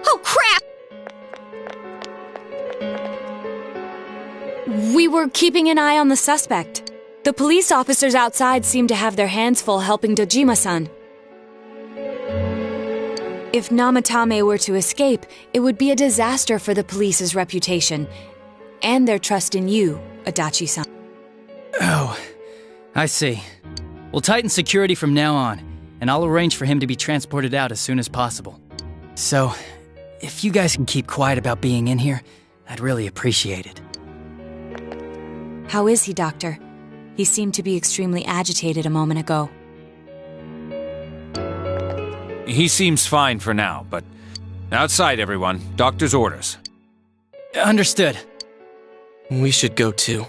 Oh, crap! We were keeping an eye on the suspect. The police officers outside seem to have their hands full helping Dojima-san. If Namatame were to escape, it would be a disaster for the police's reputation and their trust in you, Adachi-san. Oh, I see. We'll tighten security from now on, and I'll arrange for him to be transported out as soon as possible. So, if you guys can keep quiet about being in here, I'd really appreciate it. How is he, Doctor? He seemed to be extremely agitated a moment ago. He seems fine for now, but outside, everyone. Doctor's orders. Understood. We should go too.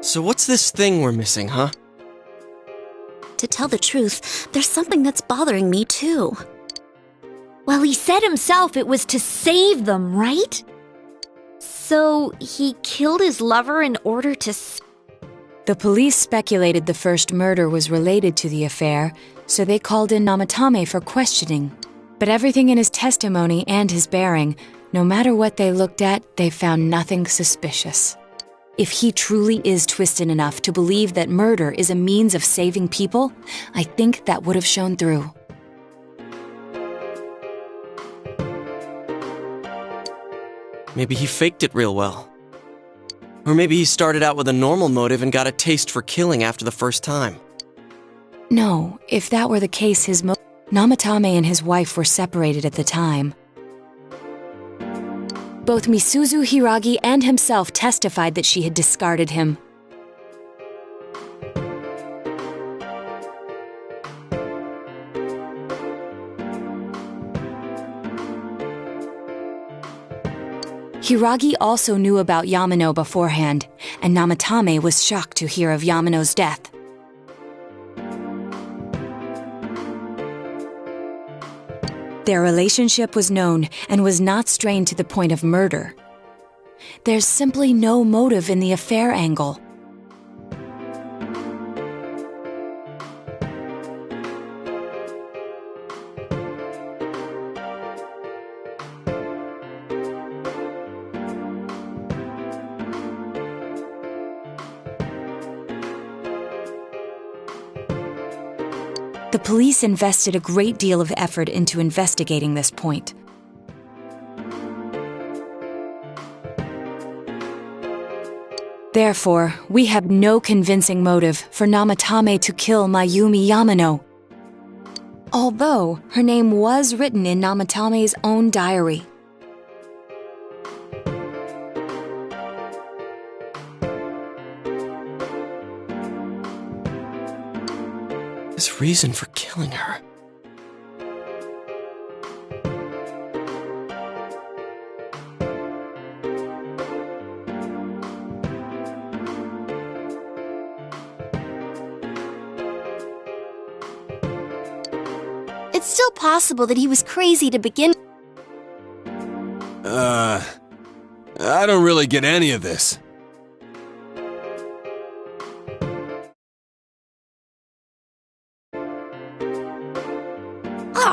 So what's this thing we're missing, huh? To tell the truth, there's something that's bothering me too. Well, he said himself it was to save them, right? So he killed his lover in order to... The police speculated the first murder was related to the affair, so they called in Namatame for questioning. But everything in his testimony and his bearing, no matter what they looked at, they found nothing suspicious. If he truly is twisted enough to believe that murder is a means of saving people, I think that would have shown through. Maybe he faked it real well. Or maybe he started out with a normal motive and got a taste for killing after the first time. No, if that were the case, Namatame and his wife were separated at the time. Both Misuzu Hiragi and himself testified that she had discarded him. Hiragi also knew about Yamano beforehand, and Namatame was shocked to hear of Yamano's death. Their relationship was known and was not strained to the point of murder. There's simply no motive in the affair angle. The police invested a great deal of effort into investigating this point. Therefore, we have no convincing motive for Namatame to kill Mayumi Yamano. Although, her name was written in Namatame's own diary. His reason for killing her. It's still possible that he was crazy to begin. I don't really get any of this.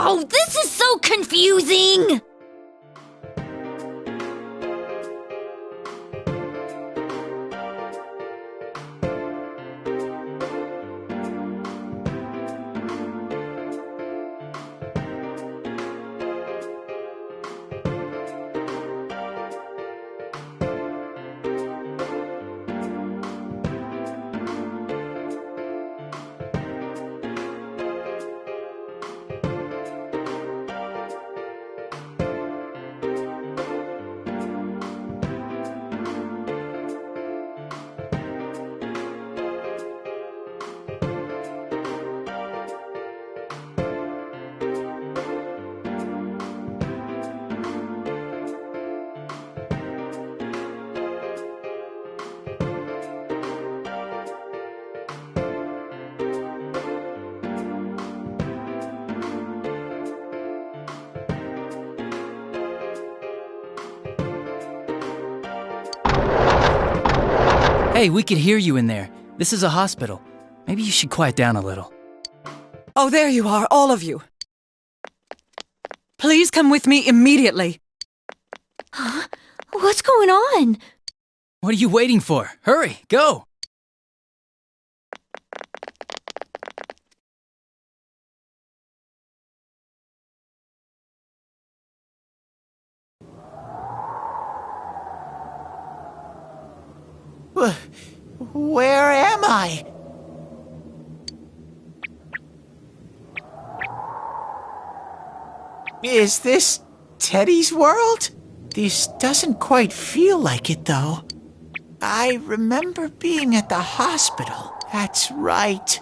Oh, this is so confusing! Hey, we could hear you in there. This is a hospital. Maybe you should quiet down a little. Oh, there you are, all of you. Please come with me immediately. Huh? What's going on? What are you waiting for? Hurry, go! Where am I? Is this Teddy's world? This doesn't quite feel like it, though. I remember being at the hospital. That's right.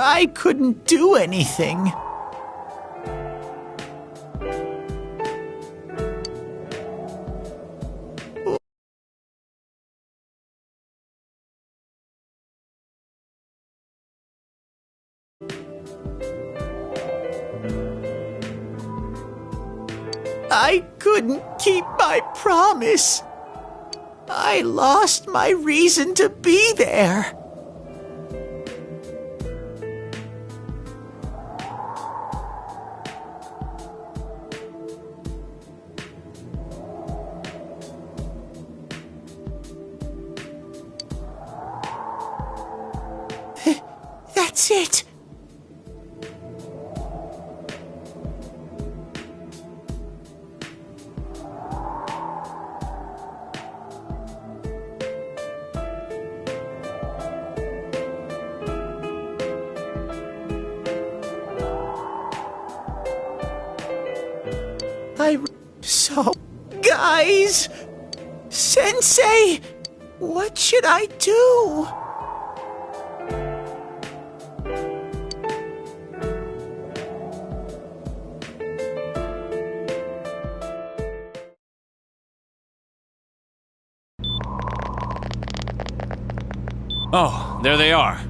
I couldn't do anything. I couldn't keep my promise. I lost my reason to be there. That's it. So, guys, Sensei, what should I do? Oh, there they are.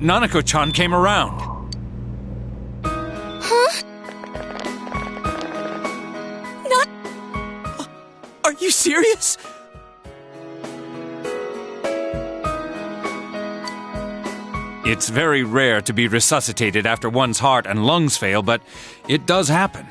Nanako-chan came around. Huh? Are you serious? It's very rare to be resuscitated after one's heart and lungs fail, but it does happen.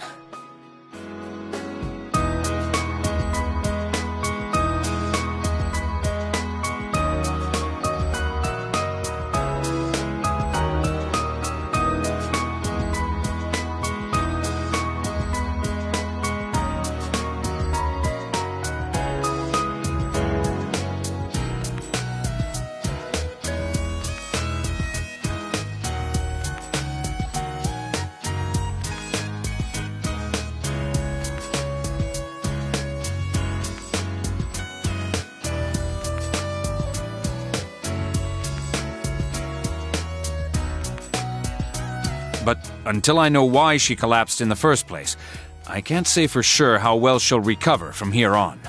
But until I know why she collapsed in the first place, I can't say for sure how well she'll recover from here on.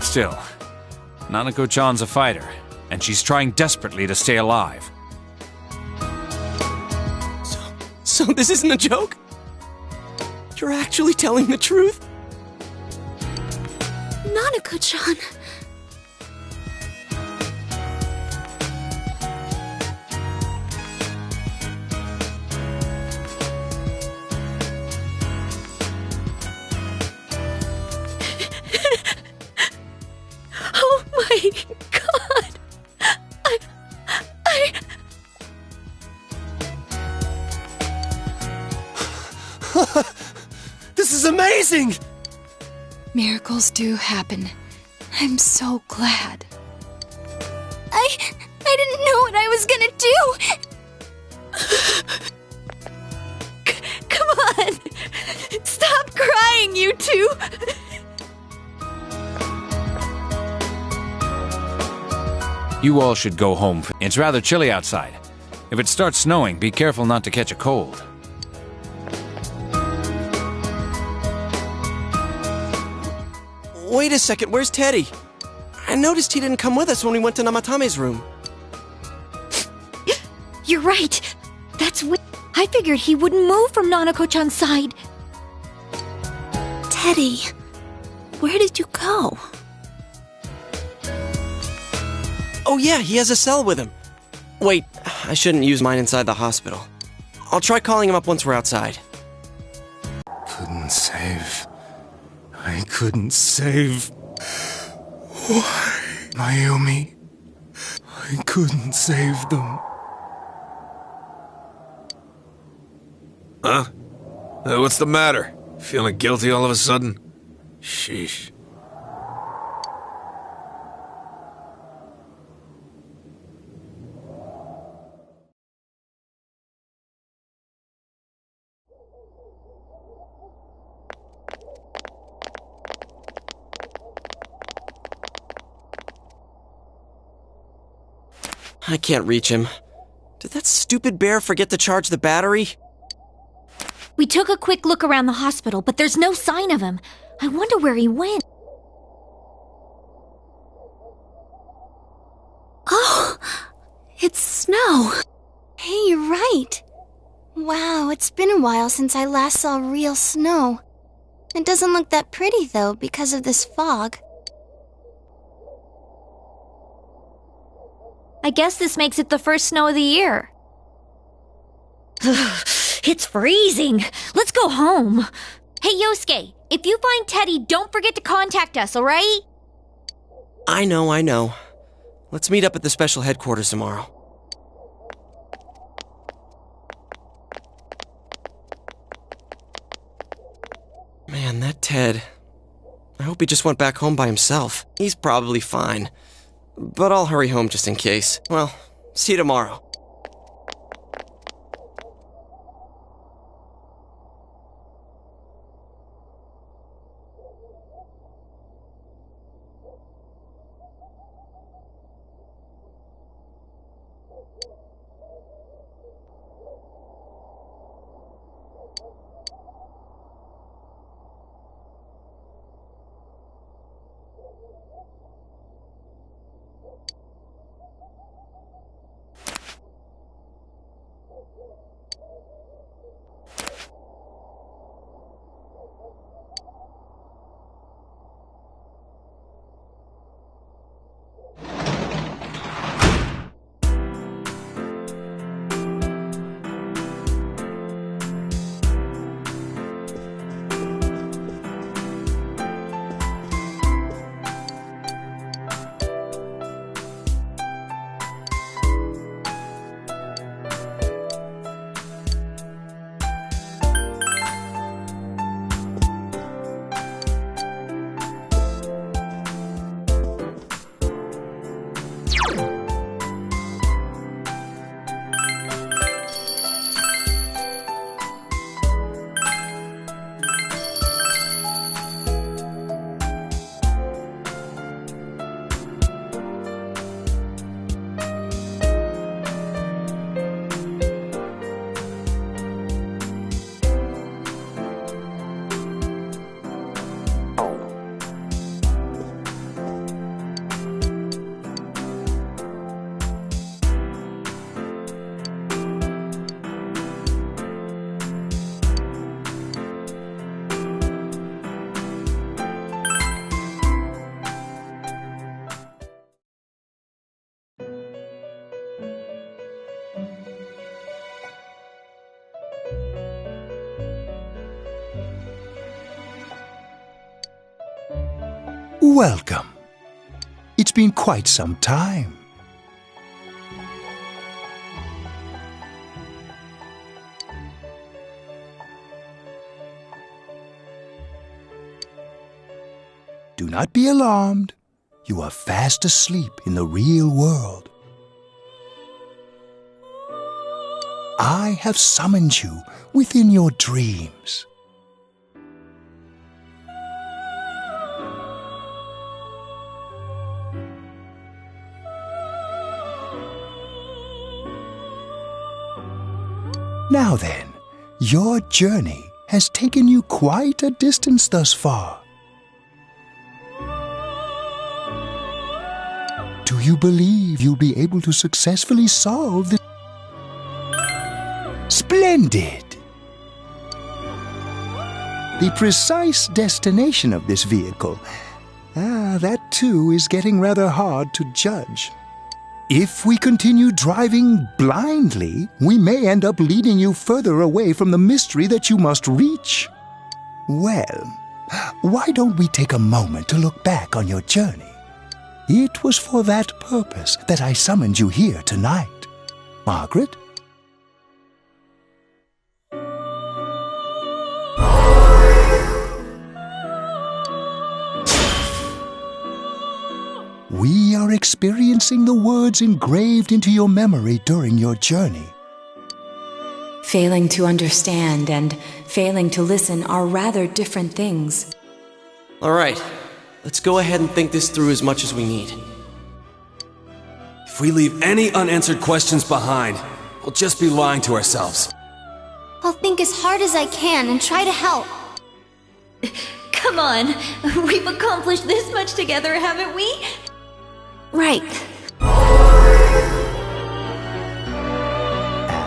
Still, Nanako-chan's a fighter, and she's trying desperately to stay alive. So this isn't a joke? You're actually telling the truth? Nanako-chan. is amazing! Miracles do happen. I'm so glad. I didn't know what I was gonna do! Come on! Stop crying, you two! You all should go home. It's rather chilly outside. If it starts snowing, be careful not to catch a cold. Wait a second, where's Teddy? I noticed he didn't come with us when we went to Namatame's room. You're right. That's weird. I figured he wouldn't move from Nanako-chan's side. Teddy, where did you go? Oh yeah, he has a cell with him. Wait, I shouldn't use mine inside the hospital. I'll try calling him up once we're outside. Couldn't save. I couldn't save. Why, Mayumi? I couldn't save them. Huh? What's the matter? Feeling guilty all of a sudden? Sheesh. I can't reach him. Did that stupid bear forget to charge the battery? We took a quick look around the hospital, but there's no sign of him. I wonder where he went. Oh, it's snow. Hey, you're right. Wow, it's been a while since I last saw real snow. It doesn't look that pretty, though, because of this fog. I guess this makes it the first snow of the year. It's freezing. Let's go home. Hey, Yosuke, if you find Teddy, don't forget to contact us, alright? I know. Let's meet up at the special headquarters tomorrow. Man, that Ted. I hope he just went back home by himself. He's probably fine. But I'll hurry home just in case. Well, see you tomorrow. Welcome. It's been quite some time. Do not be alarmed. You are fast asleep in the real world. I have summoned you within your dreams. Now then, your journey has taken you quite a distance thus far. Do you believe you'll be able to successfully solve this? Splendid! The precise destination of this vehicle, that too is getting rather hard to judge. If we continue driving blindly, we may end up leading you further away from the mystery that you must reach. Well, why don't we take a moment to look back on your journey? It was for that purpose that I summoned you here tonight. Margaret? We are experiencing the words engraved into your memory during your journey. Failing to understand and failing to listen are rather different things. All right, let's go ahead and think this through as much as we need. If we leave any unanswered questions behind, we'll just be lying to ourselves. I'll think as hard as I can and try to help. Come on, we've accomplished this much together, haven't we? Right.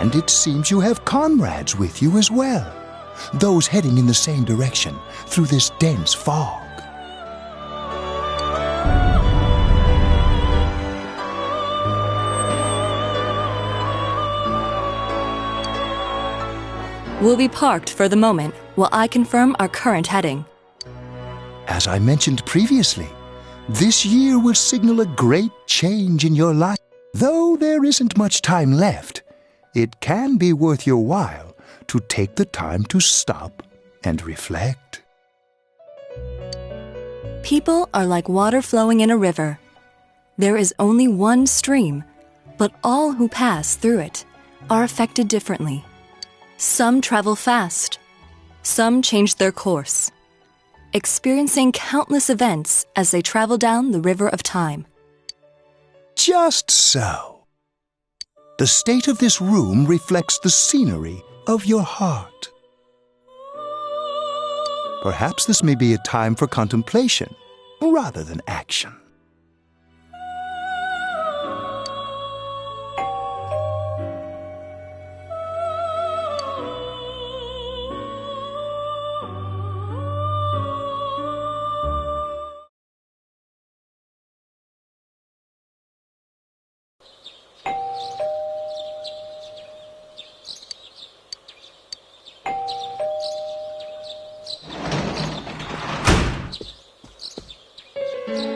And it seems you have comrades with you as well. Those heading in the same direction through this dense fog. We'll be parked for the moment while I confirm our current heading. As I mentioned previously, this year will signal a great change in your life. Though there isn't much time left, it can be worth your while to take the time to stop and reflect. People are like water flowing in a river. There is only one stream, but all who pass through it are affected differently. Some travel fast. Some change their course, experiencing countless events as they travel down the river of time. Just so. The state of this room reflects the scenery of your heart. Perhaps this may be a time for contemplation rather than action.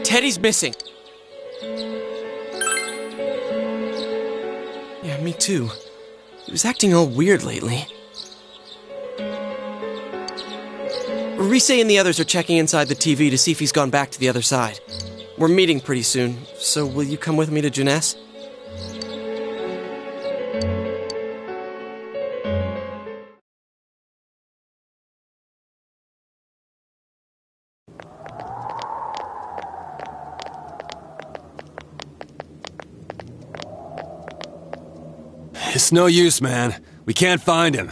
Teddy's missing. Yeah, me too. He was acting all weird lately. Rise and the others are checking inside the TV to see if he's gone back to the other side. We're meeting pretty soon, so will you come with me to Jeunesse? It's no use, man. We can't find him.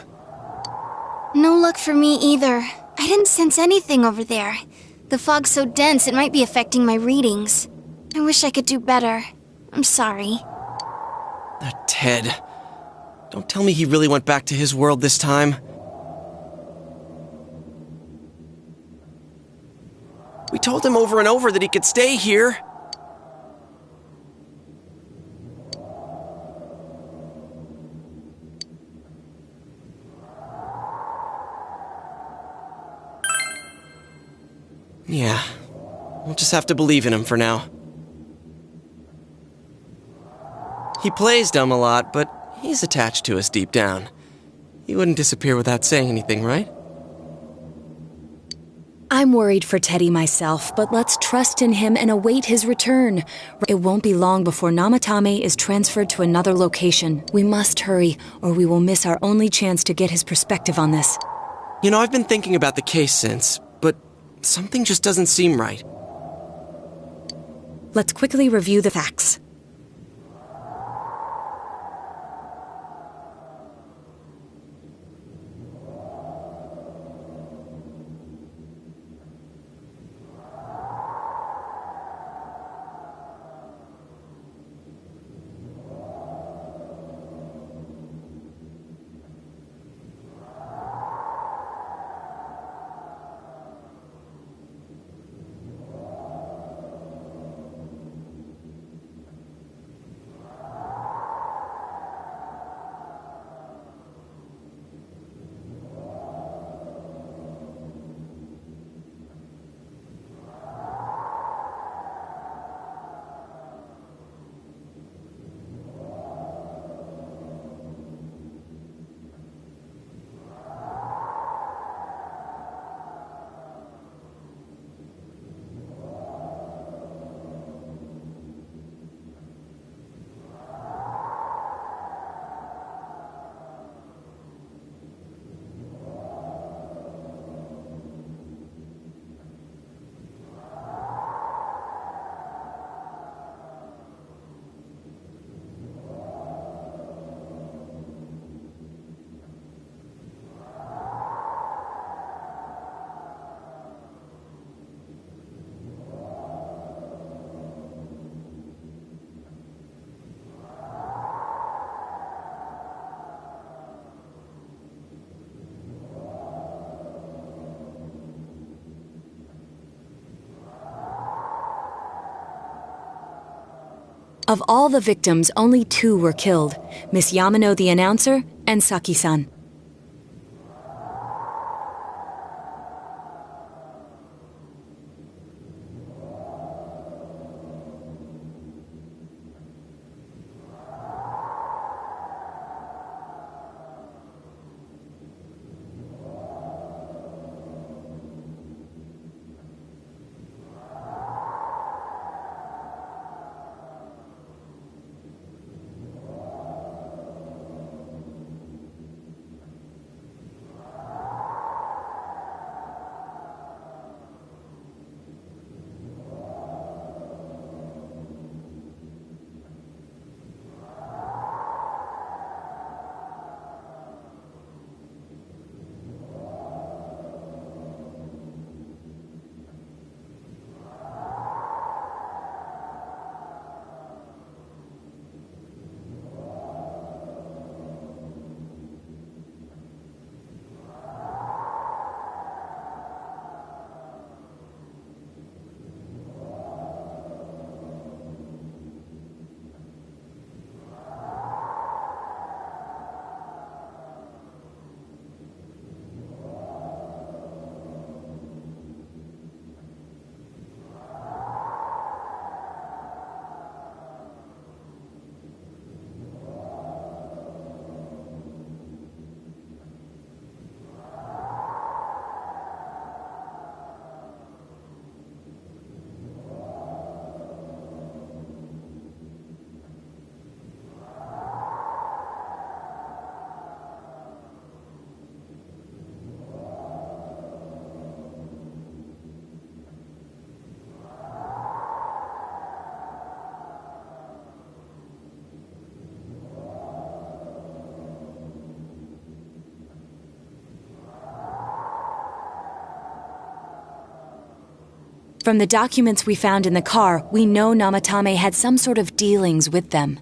No luck for me either. I didn't sense anything over there. The fog's so dense it might be affecting my readings. I wish I could do better. I'm sorry. That Ted. Don't tell me he really went back to his world this time. We told him over and over that he could stay here. Yeah, we'll just have to believe in him for now. He plays dumb a lot, but he's attached to us deep down. He wouldn't disappear without saying anything, right? I'm worried for Teddy myself, but let's trust in him and await his return. It won't be long before Namatame is transferred to another location. We must hurry, or we will miss our only chance to get his perspective on this. You know, I've been thinking about the case since, but something just doesn't seem right. Let's quickly review the facts. Of all the victims, only 2 were killed, Miss Yamano the announcer and Saki-san. From the documents we found in the car, we know Namatame had some sort of dealings with them.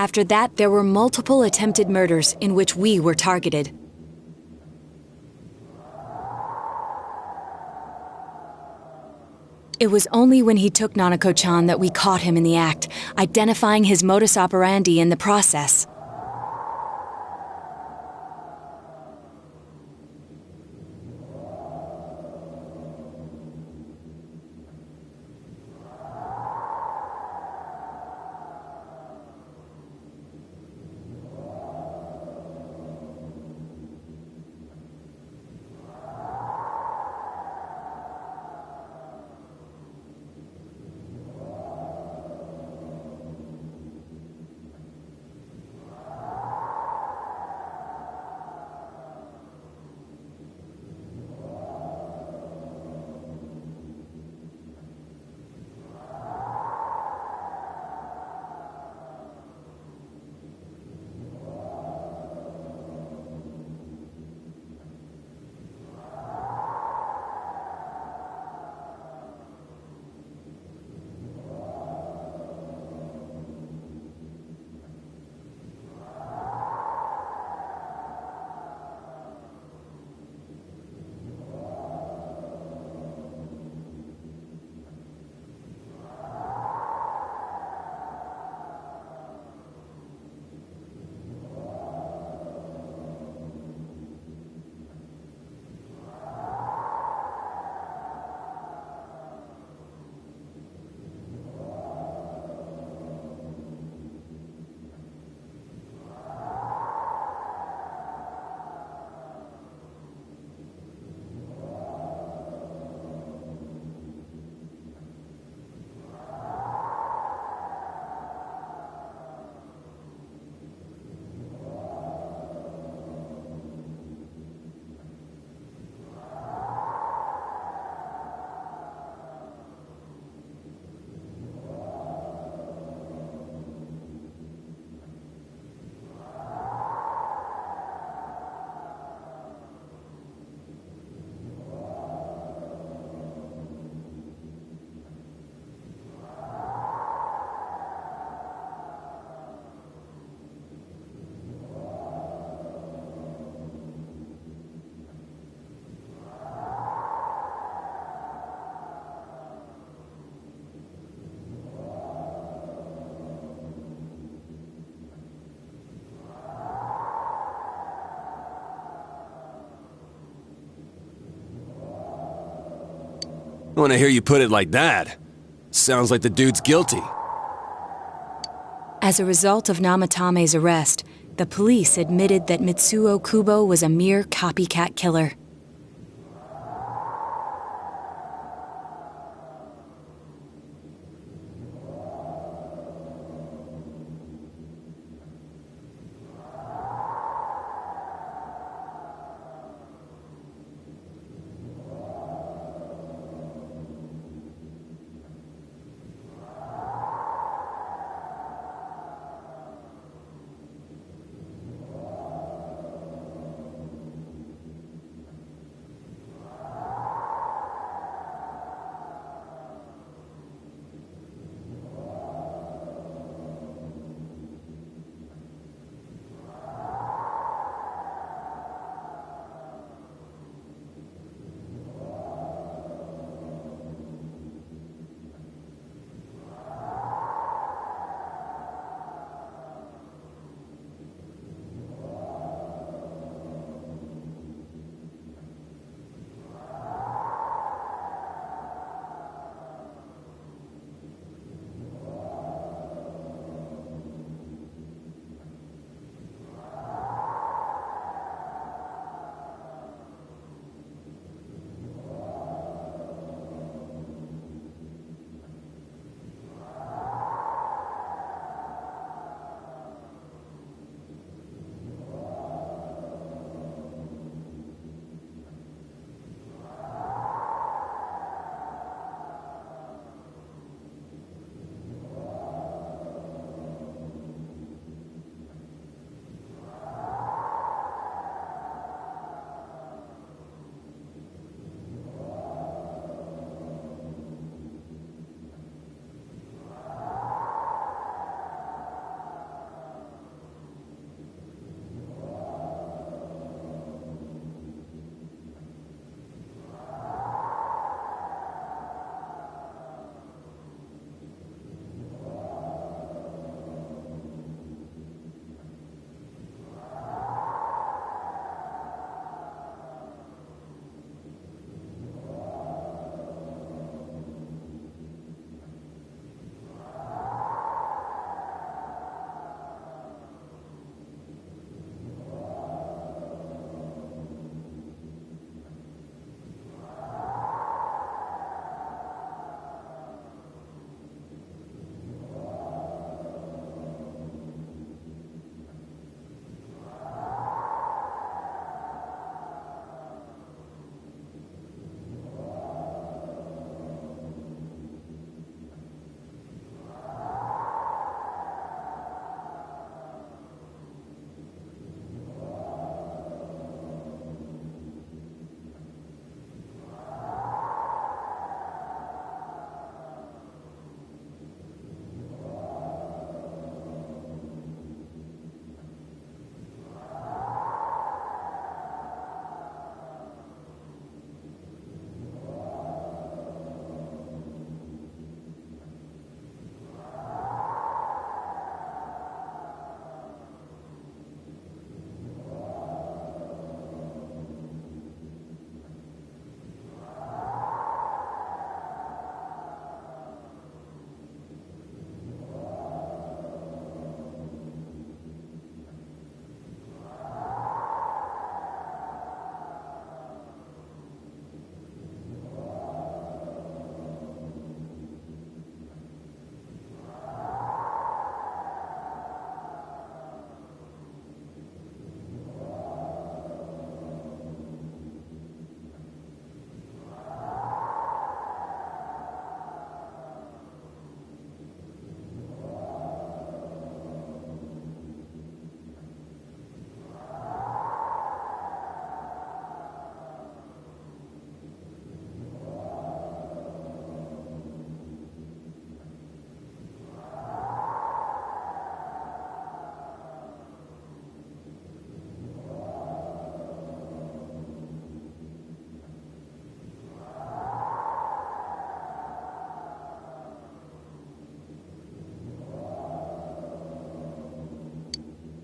After that, there were multiple attempted murders in which we were targeted. It was only when he took Nanako-chan that we caught him in the act, identifying his modus operandi in the process. When I hear you put it like that, sounds like the dude's guilty. As a result of Namatame's arrest, the police admitted that Mitsuo Kubo was a mere copycat killer.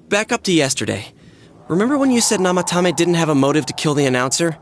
back up to yesterday. Remember when you said Namatame didn't have a motive to kill the announcer?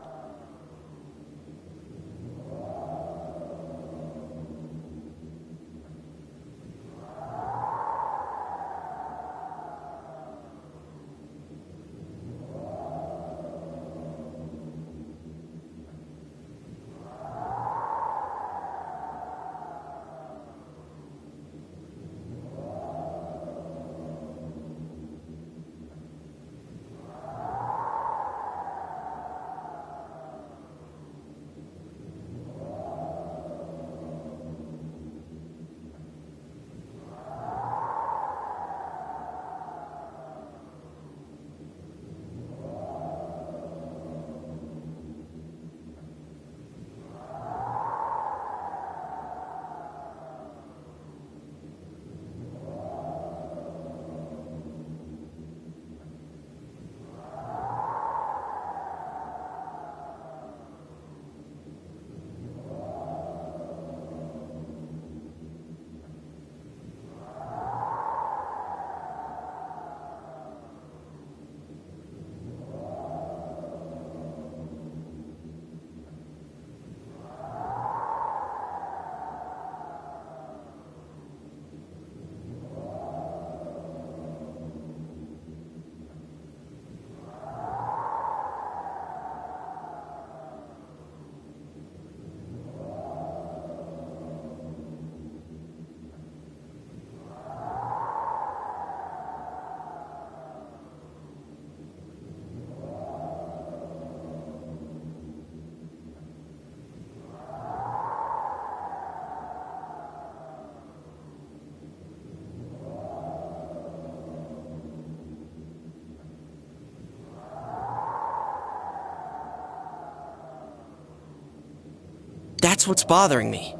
That's what's bothering me.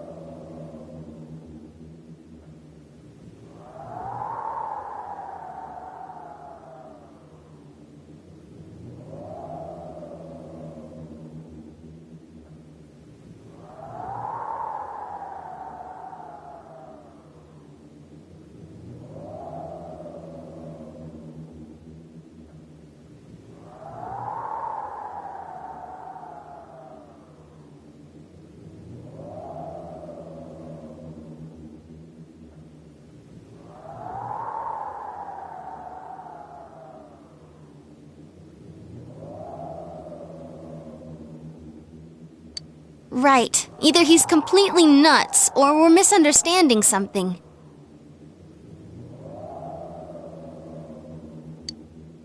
Right. Either he's completely nuts, or we're misunderstanding something.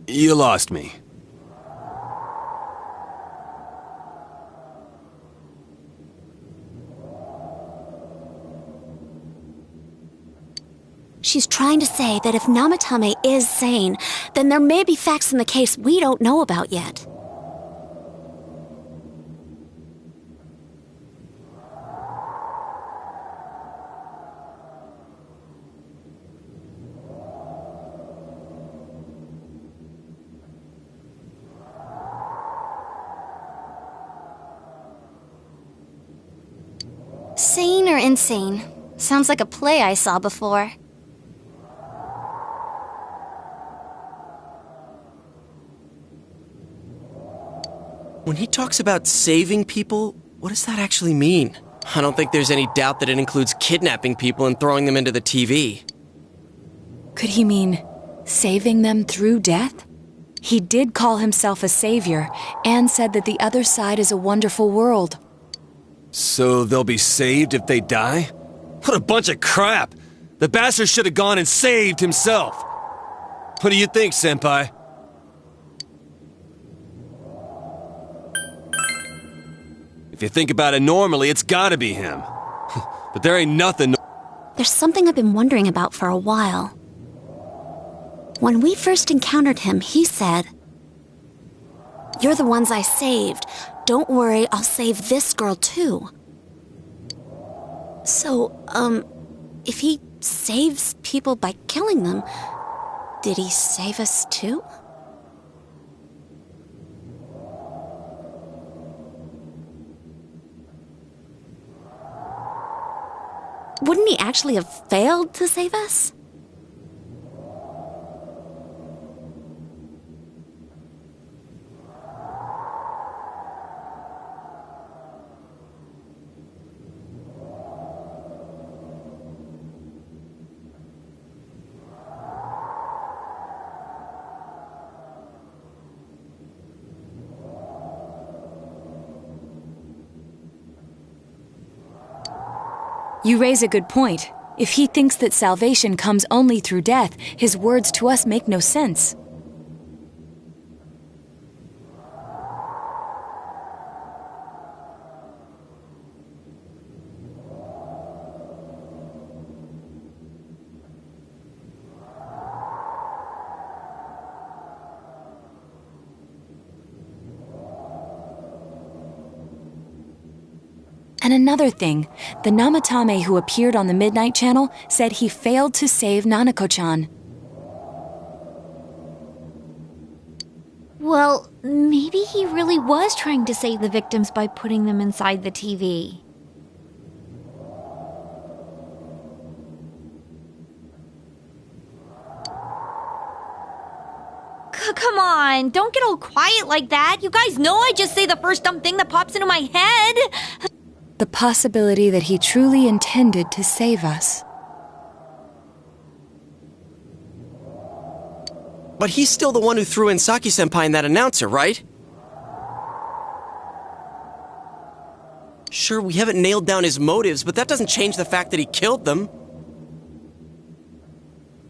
You lost me. She's trying to say that if Namatame is sane, then there may be facts in the case we don't know about yet. Sane or insane? Sounds like a play I saw before. When he talks about saving people, what does that actually mean? I don't think there's any doubt that it includes kidnapping people and throwing them into the TV. Could he mean saving them through death? He did call himself a savior and said that the other side is a wonderful world. So they'll be saved if they die? What a bunch of crap! The bastard should have gone and saved himself! What do you think, Senpai? If you think about it normally, it's gotta be him. But there ain't nothing... There's something I've been wondering about for a while. When we first encountered him, he said, "You're the ones I saved. Don't worry, I'll save this girl too." So, if he saves people by killing them, did he save us too? Wouldn't he actually have failed to save us? You raise a good point. If he thinks that salvation comes only through death, his words to us make no sense. And another thing, the Namatame who appeared on the Midnight Channel said he failed to save Nanako-chan. Well, maybe he really was trying to save the victims by putting them inside the TV. Come on, don't get all quiet like that. You guys know I just say the first dumb thing that pops into my head. The possibility that he truly intended to save us. But he's still the one who threw in Saki-senpai and that announcer, right? Sure, we haven't nailed down his motives, but that doesn't change the fact that he killed them.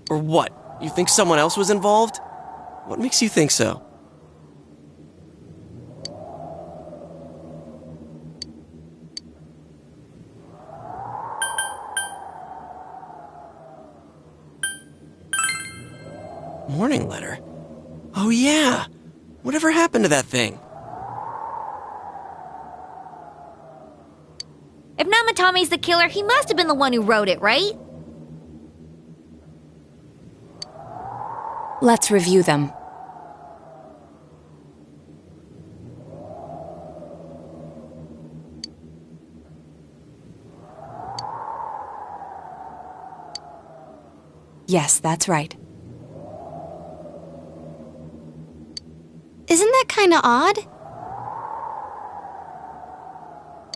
Or what? You think someone else was involved? What makes you think so? Morning letter? Oh yeah! Whatever happened to that thing? If Namatame's the killer, he must have been the one who wrote it, right? Let's review them. Yes, that's right. Isn't that kinda odd?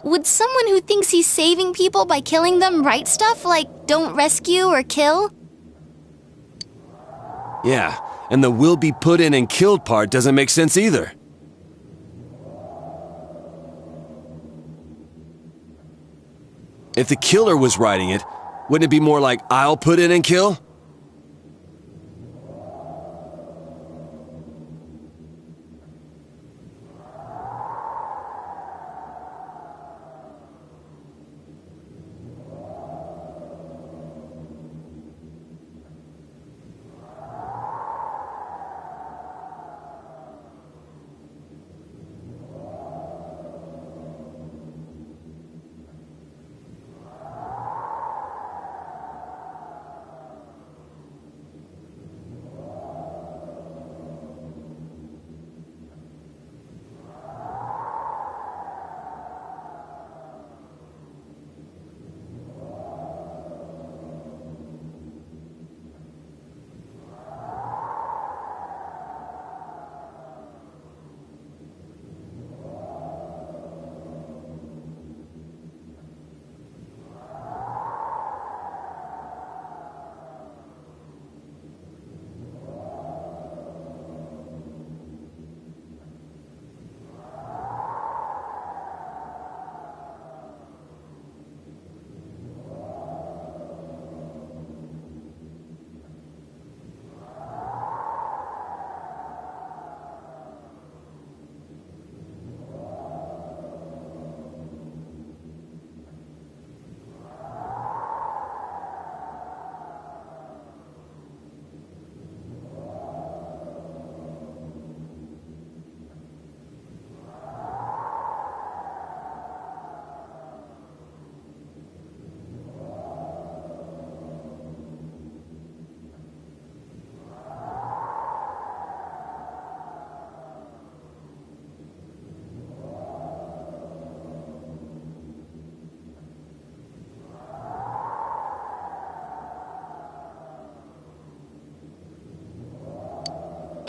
Would someone who thinks he's saving people by killing them write stuff like, don't rescue or kill? Yeah, and the will be put in and killed part doesn't make sense either. If the killer was writing it, wouldn't it be more like, I'll put in and kill?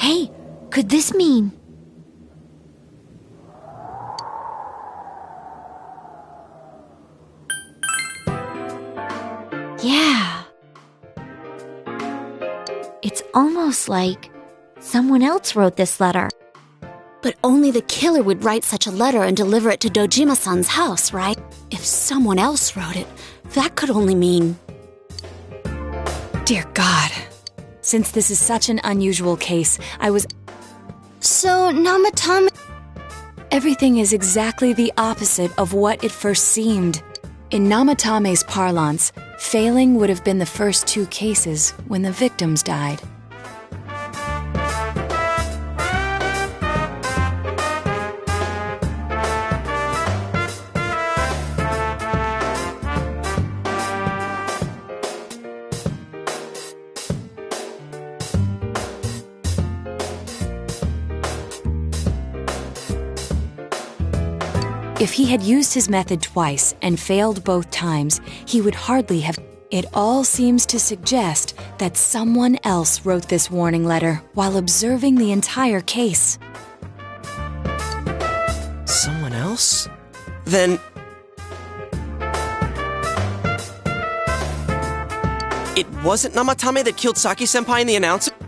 Hey, could this mean... Yeah. It's almost like someone else wrote this letter. But only the killer would write such a letter and deliver it to Dojima-san's house, right? If someone else wrote it, That could only mean... Dear God. Since this is such an unusual case, I was... So, Namatame... Everything is exactly the opposite of what it first seemed. In Namatame's parlance, failing would have been the first 2 cases when the victims died. If he had used his method twice and failed both times, he would hardly have... It all seems to suggest that someone else wrote this warning letter while observing the entire case. Someone else? Then... it wasn't Namatame that killed Saki-senpai in the announcement?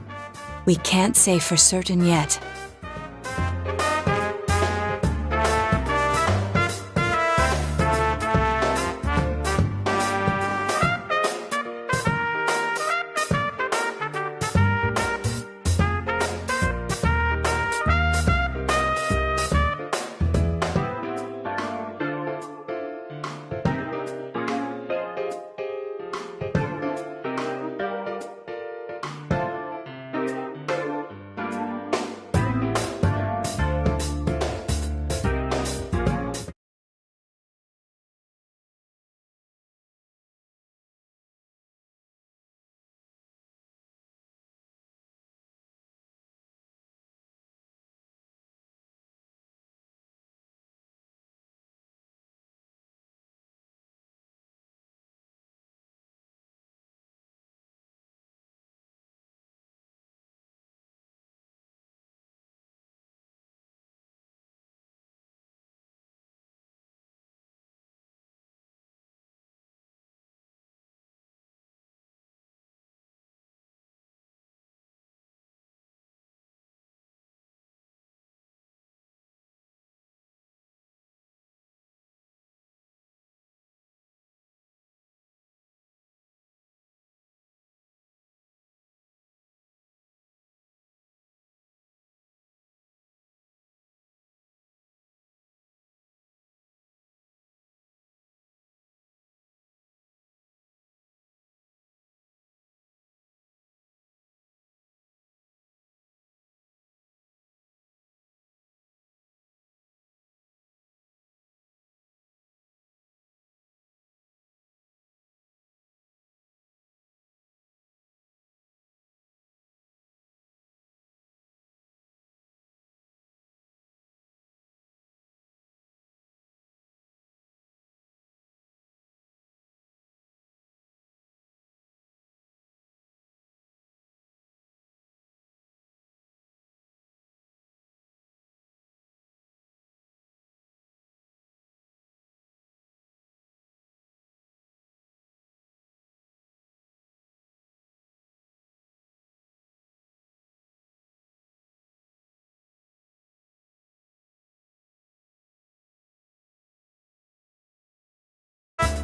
We can't say for certain yet.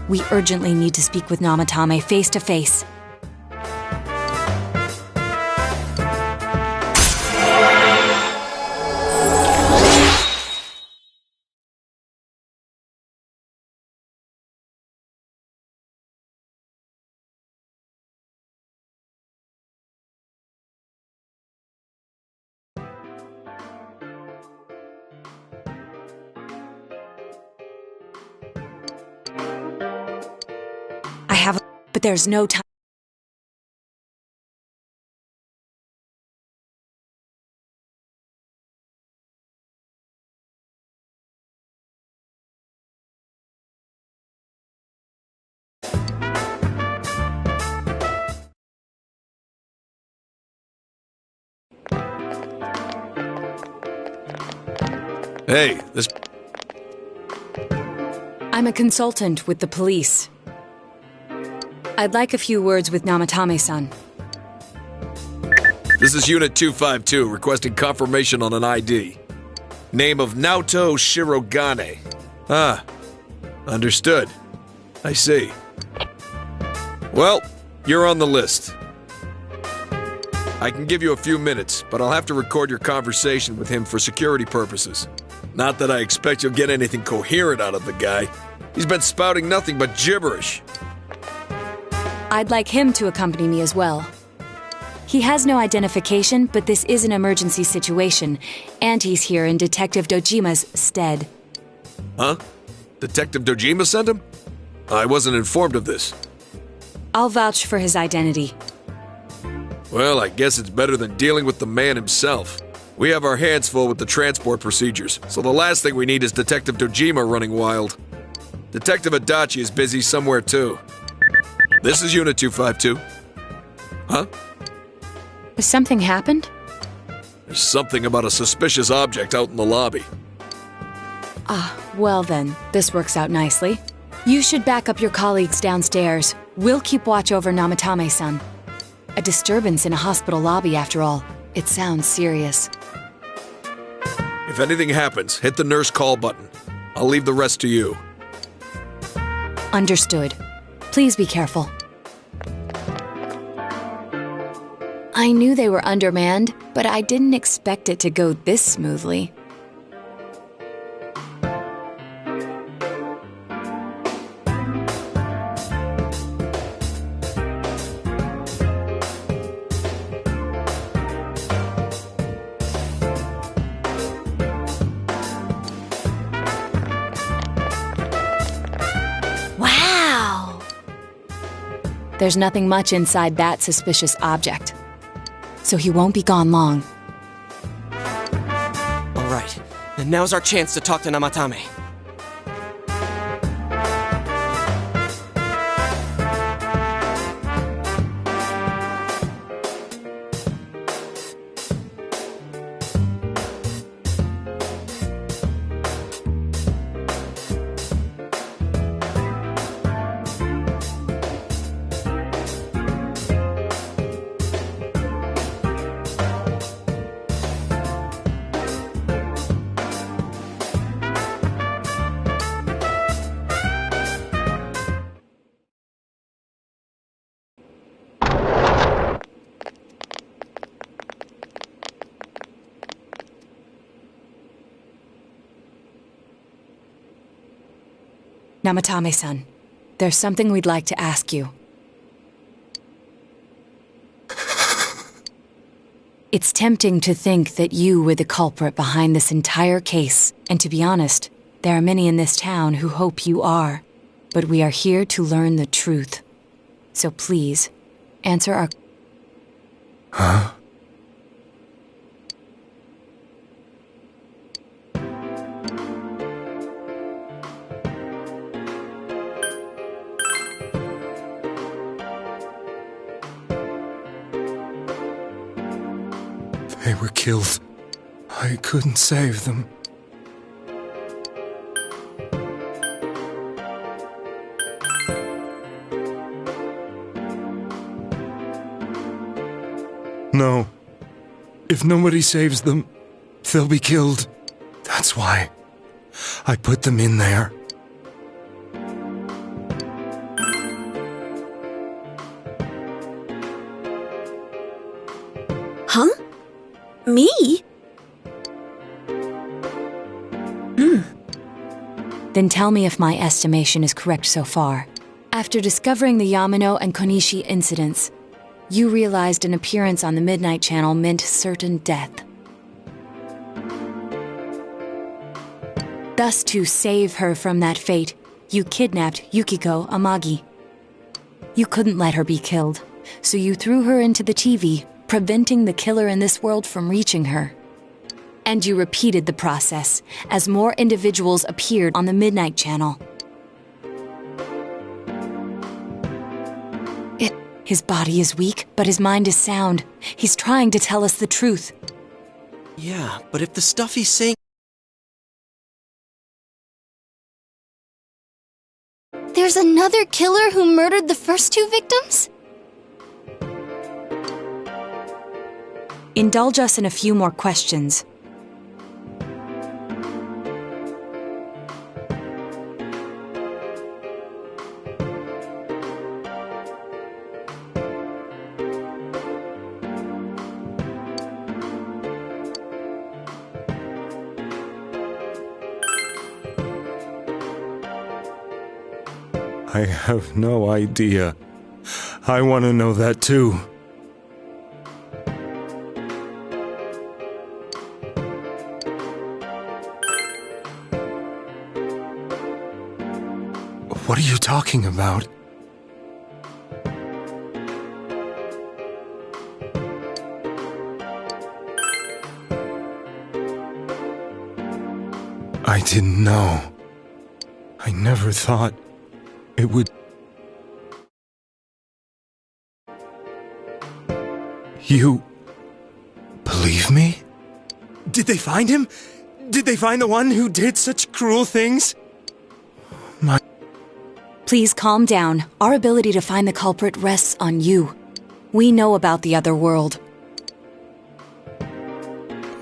We urgently need to speak with Namatame face to face. But there's no time. Hey, this... I'm a consultant with the police. I'd like a few words with Namatame-san. This is Unit 252, requesting confirmation on an ID. Name of Naoto Shirogane. Ah, understood. I see. Well, you're on the list. I can give you a few minutes, but I'll have to record your conversation with him for security purposes. Not that I expect you'll get anything coherent out of the guy. He's been spouting nothing but gibberish. I'd like him to accompany me as well. He has no identification, but this is an emergency situation, and he's here in Detective Dojima's stead. Huh? Detective Dojima sent him? I wasn't informed of this. I'll vouch for his identity. Well, I guess it's better than dealing with the man himself. We have our hands full with the transport procedures, so the last thing we need is Detective Dojima running wild. Detective Adachi is busy somewhere too. This is Unit 252. Huh? Has something happened? There's something about a suspicious object out in the lobby. Ah, well then, this works out nicely. You should back up your colleagues downstairs. We'll keep watch over Namatame-san. A disturbance in a hospital lobby, after all. It sounds serious. If anything happens, hit the nurse call button. I'll leave the rest to you. Understood. Please be careful. I knew they were undermanned, but I didn't expect it to go this smoothly. Wow! There's nothing much inside that suspicious object. So he won't be gone long. All right, and now's our chance to talk to Namatame. Namatame-san, there's something we'd like to ask you. It's tempting to think that you were the culprit behind this entire case, and to be honest, there are many in this town who hope you are. But we are here to learn the truth. So please, answer our... Huh? They were killed. I couldn't save them. No. If nobody saves them, they'll be killed. That's why I put them in there. Huh? Me? Then tell me if my estimation is correct so far. After discovering the Yamano and Konishi incidents, you realized an appearance on the Midnight Channel meant certain death. Thus, to save her from that fate, you kidnapped Yukiko Amagi. You couldn't let her be killed, so you threw her into the TV, preventing the killer in this world from reaching her. And you repeated the process as more individuals appeared on the Midnight Channel. His body is weak, but his mind is sound. He's trying to tell us the truth. Yeah, but if the stuff he's saying... There's another killer who murdered the first two victims? Indulge us in a few more questions. I have no idea. I want to know that too. What are you talking about? I didn't know. I never thought it would... You... believe me? Did they find him? Did they find the one who did such cruel things? Please calm down. Our ability to find the culprit rests on you. We know about the other world.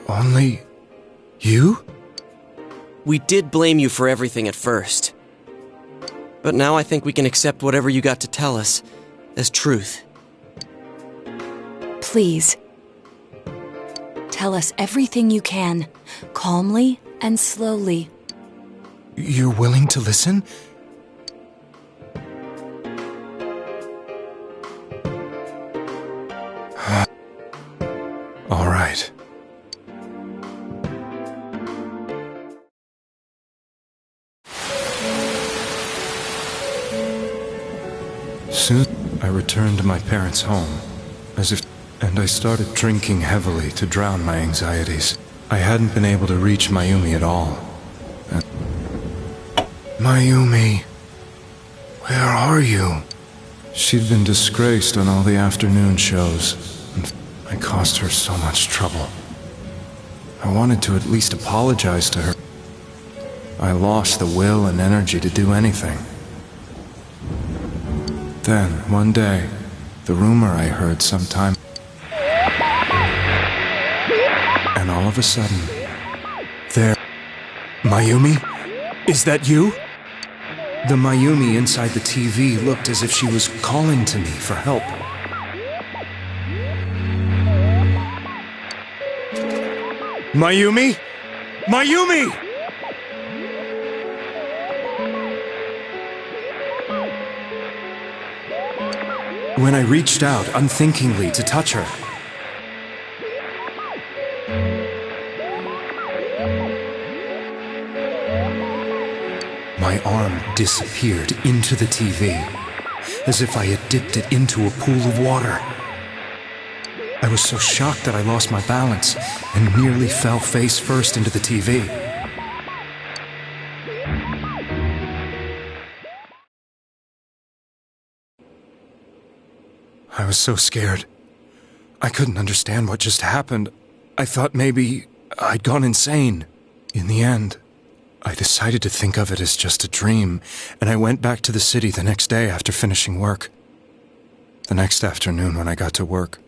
Only... you? We did blame you for everything at first. But now I think we can accept whatever you got to tell us as truth. Please. Tell us everything you can, calmly and slowly. You're willing to listen? All right. Soon, I returned to my parents' home, and I started drinking heavily to drown my anxieties. I hadn't been able to reach Mayumi at all. Mayumi, where are you? She'd been disgraced on all the afternoon shows, and I caused her so much trouble. I wanted to at least apologize to her. I lost the will and energy to do anything. Then, one day, the rumor I heard sometime... And all of a sudden, there... Mayumi? Is that you? The Mayumi inside the TV looked as if she was calling to me for help. Mayumi? Mayumi! When I reached out unthinkingly to touch her, my arm disappeared into the TV, as if I had dipped it into a pool of water. I was so shocked that I lost my balance and nearly fell face first into the TV. I was so scared. I couldn't understand what just happened. I thought maybe I'd gone insane. In the end, I decided to think of it as just a dream, and I went back to the city the next day after finishing work. The next afternoon when I got to work,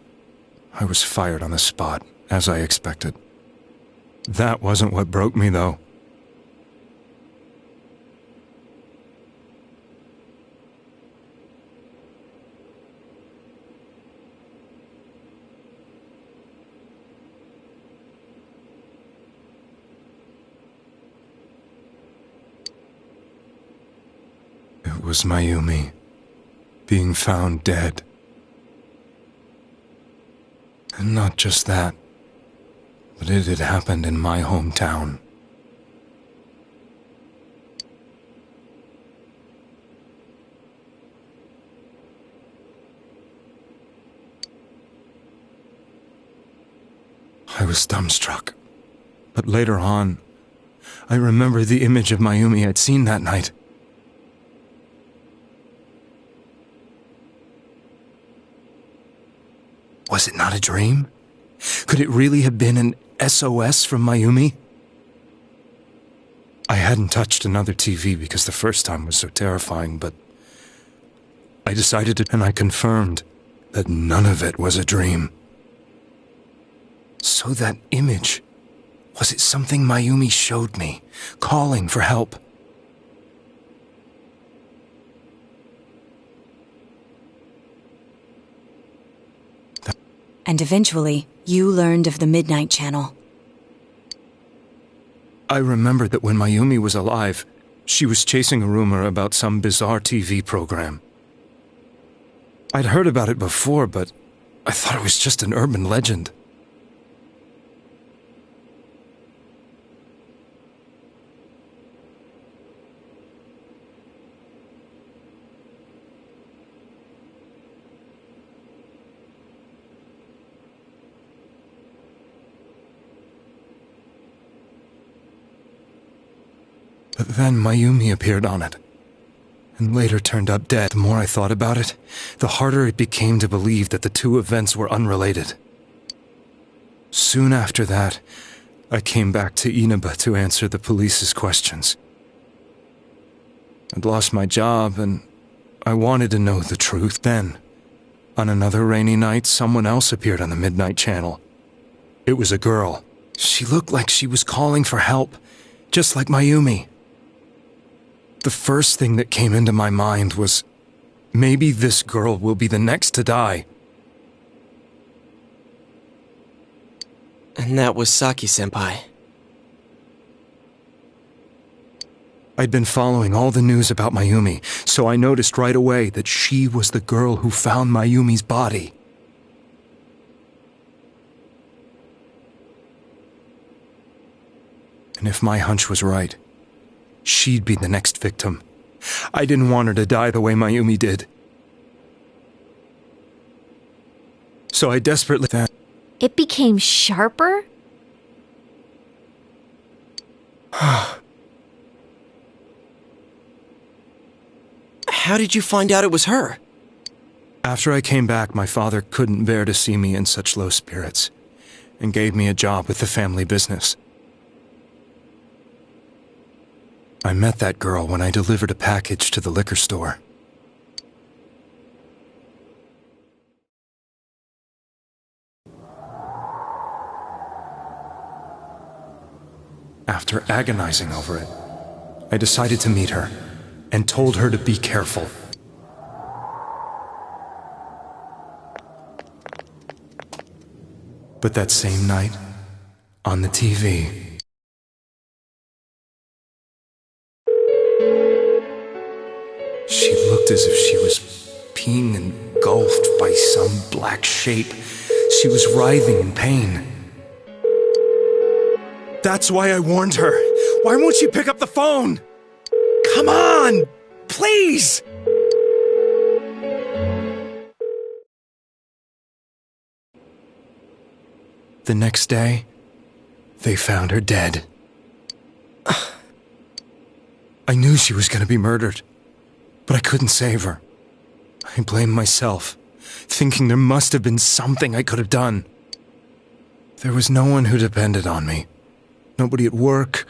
I was fired on the spot, as I expected. That wasn't what broke me, though. It was Mayumi, being found dead. And not just that, but it had happened in my hometown. I was dumbstruck. But later on, I remembered the image of Mayumi I'd seen that night. Was it not a dream? Could it really have been an SOS from Mayumi? I hadn't touched another TV because the first time was so terrifying, but I decided to, and I confirmed that none of it was a dream. So that image, was it something Mayumi showed me, calling for help? And eventually, you learned of the Midnight Channel. I remembered that when Mayumi was alive, She was chasing a rumor about some bizarre TV program. I'd heard about it before, but I thought it was just an urban legend. But then Mayumi appeared on it, and later turned up dead. The more I thought about it, the harder it became to believe that the two events were unrelated. Soon after that, I came back to Inaba to answer the police's questions. I'd lost my job, and I wanted to know the truth. Then, on another rainy night, someone else appeared on the Midnight Channel. It was a girl. She looked like she was calling for help, just like Mayumi. The first thing that came into my mind was, maybe this girl will be the next to die. And that was Saki-senpai. I'd been following all the news about Mayumi, so I noticed right away that she was the girl who found Mayumi's body. And if my hunch was right, she'd be the next victim. I didn't want her to die the way Mayumi did. So I desperately... It became sharper? How did you find out it was her? After I came back, my father couldn't bear to see me in such low spirits, and gave me a job with the family business. I met that girl when I delivered a package to the liquor store. After agonizing over it, I decided to meet her and told her to be careful. But that same night, on the TV, she looked as if she was being engulfed by some black shape. She was writhing in pain. That's why I warned her. Why won't she pick up the phone? Come on! Please! The next day, they found her dead. I knew she was going to be murdered, but I couldn't save her. I blamed myself, thinking there must have been something I could have done. There was no one who depended on me. Nobody at work,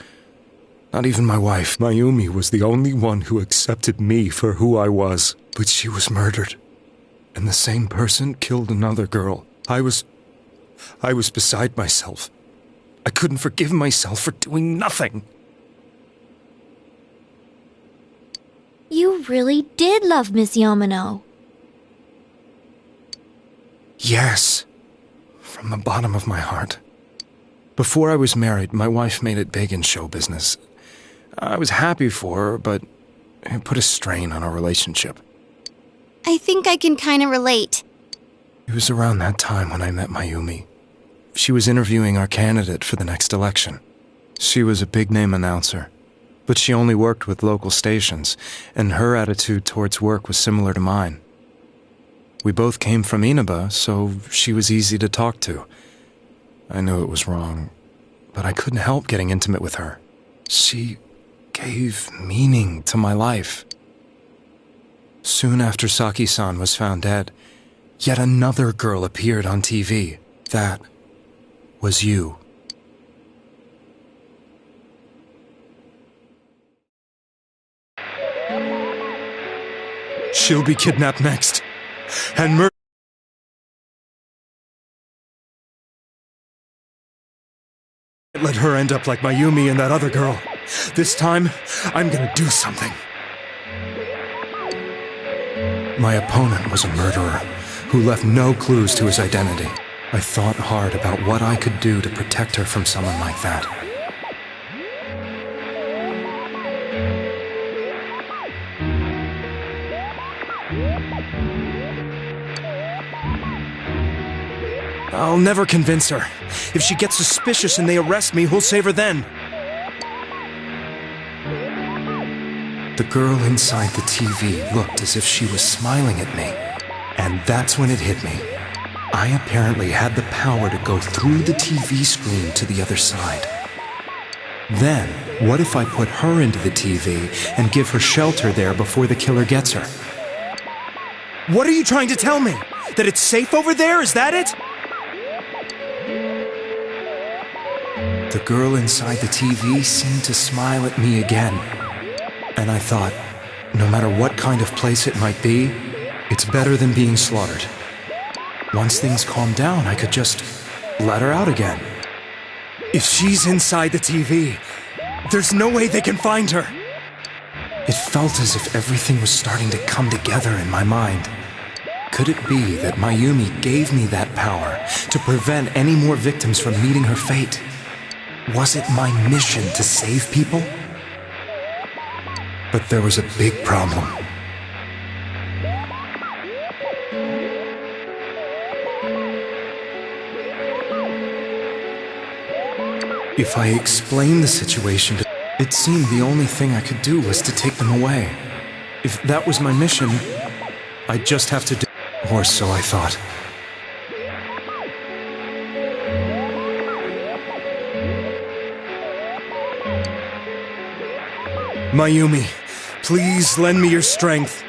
not even my wife. Mayumi was the only one who accepted me for who I was. But she was murdered, and the same person killed another girl. I was beside myself. I couldn't forgive myself for doing nothing. You really did love Miss Yamano. Yes, from the bottom of my heart. Before I was married, my wife made it big in show business. I was happy for her, but it put a strain on our relationship. I think I can kind of relate. It was around that time when I met Mayumi. She was interviewing our candidate for the next election. She was a big-name announcer, but she only worked with local stations, and her attitude towards work was similar to mine. We both came from Inaba, so she was easy to talk to. I knew it was wrong, but I couldn't help getting intimate with her. She gave meaning to my life. Soon after Saki-san was found dead, yet another girl appeared on TV. That was you. She'll be kidnapped next, and murdered. Let her end up like Mayumi and that other girl. This time, I'm gonna do something. My opponent was a murderer who left no clues to his identity. I thought hard about what I could do to protect her from someone like that. I'll never convince her. If she gets suspicious and they arrest me, who'll save her then? The girl inside the TV looked as if she was smiling at me. And that's when it hit me. I apparently had the power to go through the TV screen to the other side. Then, what if I put her into the TV and give her shelter there before the killer gets her? What are you trying to tell me? That it's safe over there? Is that it? The girl inside the TV seemed to smile at me again. And I thought, no matter what kind of place it might be, it's better than being slaughtered. Once things calmed down, I could just let her out again. If she's inside the TV, there's no way they can find her. It felt as if everything was starting to come together in my mind. Could it be that Mayumi gave me that power to prevent any more victims from meeting her fate? Was it my mission to save people? But there was a big problem. If I explained the situation to them, it seemed the only thing I could do was to take them away. If that was my mission, I'd just have to do it, or so I thought. Mayumi, please lend me your strength.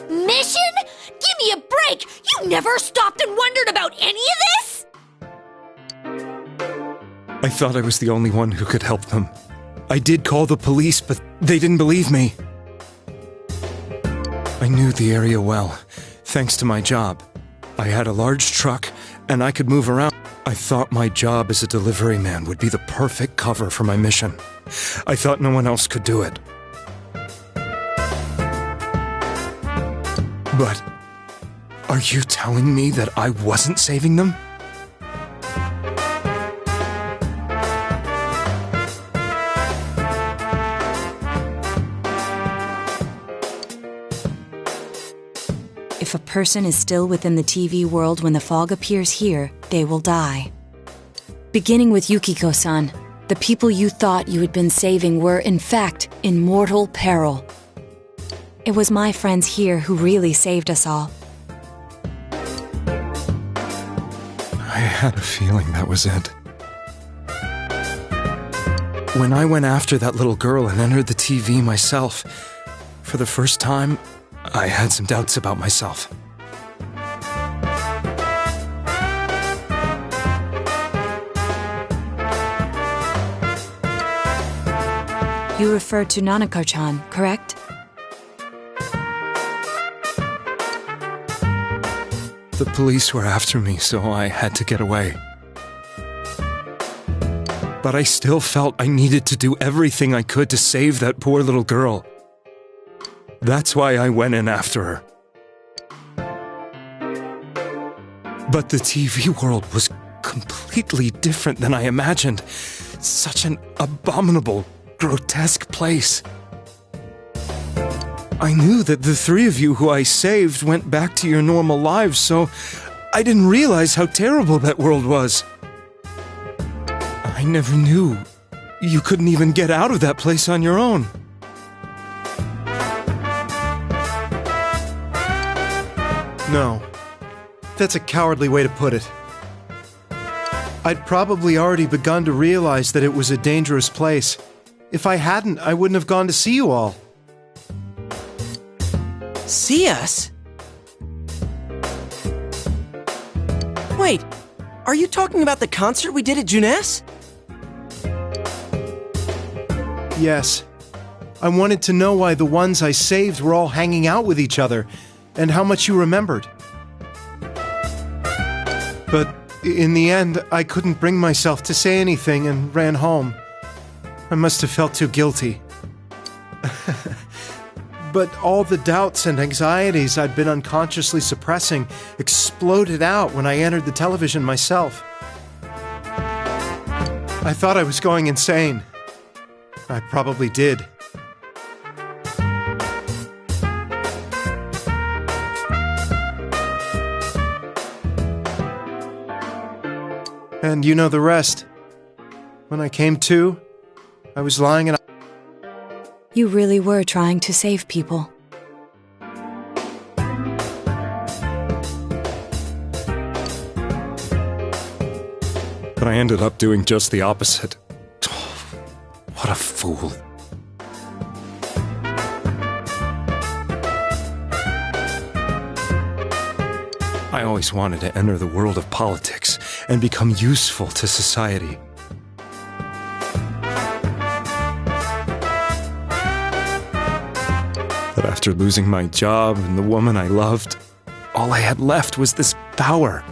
Mission? Give me a break! You never stopped and wondered about any of this? I thought I was the only one who could help them. I did call the police, but they didn't believe me. I knew the area well, thanks to my job. I had a large truck, and I could move around. I thought my job as a delivery man would be the perfect cover for my mission. I thought no one else could do it. But are you telling me that I wasn't saving them? If a person is still within the TV world when the fog appears here, they will die. Beginning with Yukiko-san, the people you thought you had been saving were, in fact, in mortal peril. It was my friends here who really saved us all. I had a feeling that was it. When I went after that little girl and entered the TV myself, for the first time, I had some doubts about myself. You refer to Nanako-chan, correct? The police were after me, so I had to get away. But I still felt I needed to do everything I could to save that poor little girl. That's why I went in after her. But the TV world was completely different than I imagined. Such an abominable, grotesque place. I knew that the three of you who I saved went back to your normal lives, so I didn't realize how terrible that world was. I never knew you couldn't even get out of that place on your own. No, that's a cowardly way to put it. I'd probably already begun to realize that it was a dangerous place. If I hadn't, I wouldn't have gone to see you all. See us? Wait, are you talking about the concert we did at Junes? Yes. I wanted to know why the ones I saved were all hanging out with each other, and how much you remembered. But in the end, I couldn't bring myself to say anything and ran home. I must have felt too guilty. But all the doubts and anxieties I'd been unconsciously suppressing exploded out when I entered the television myself. I thought I was going insane. I probably did. And you know the rest. When I came to, I was lying in a... You really were trying to save people. But I ended up doing just the opposite. What a fool. I always wanted to enter the world of politics and become useful to society. But after losing my job and the woman I loved, all I had left was this power.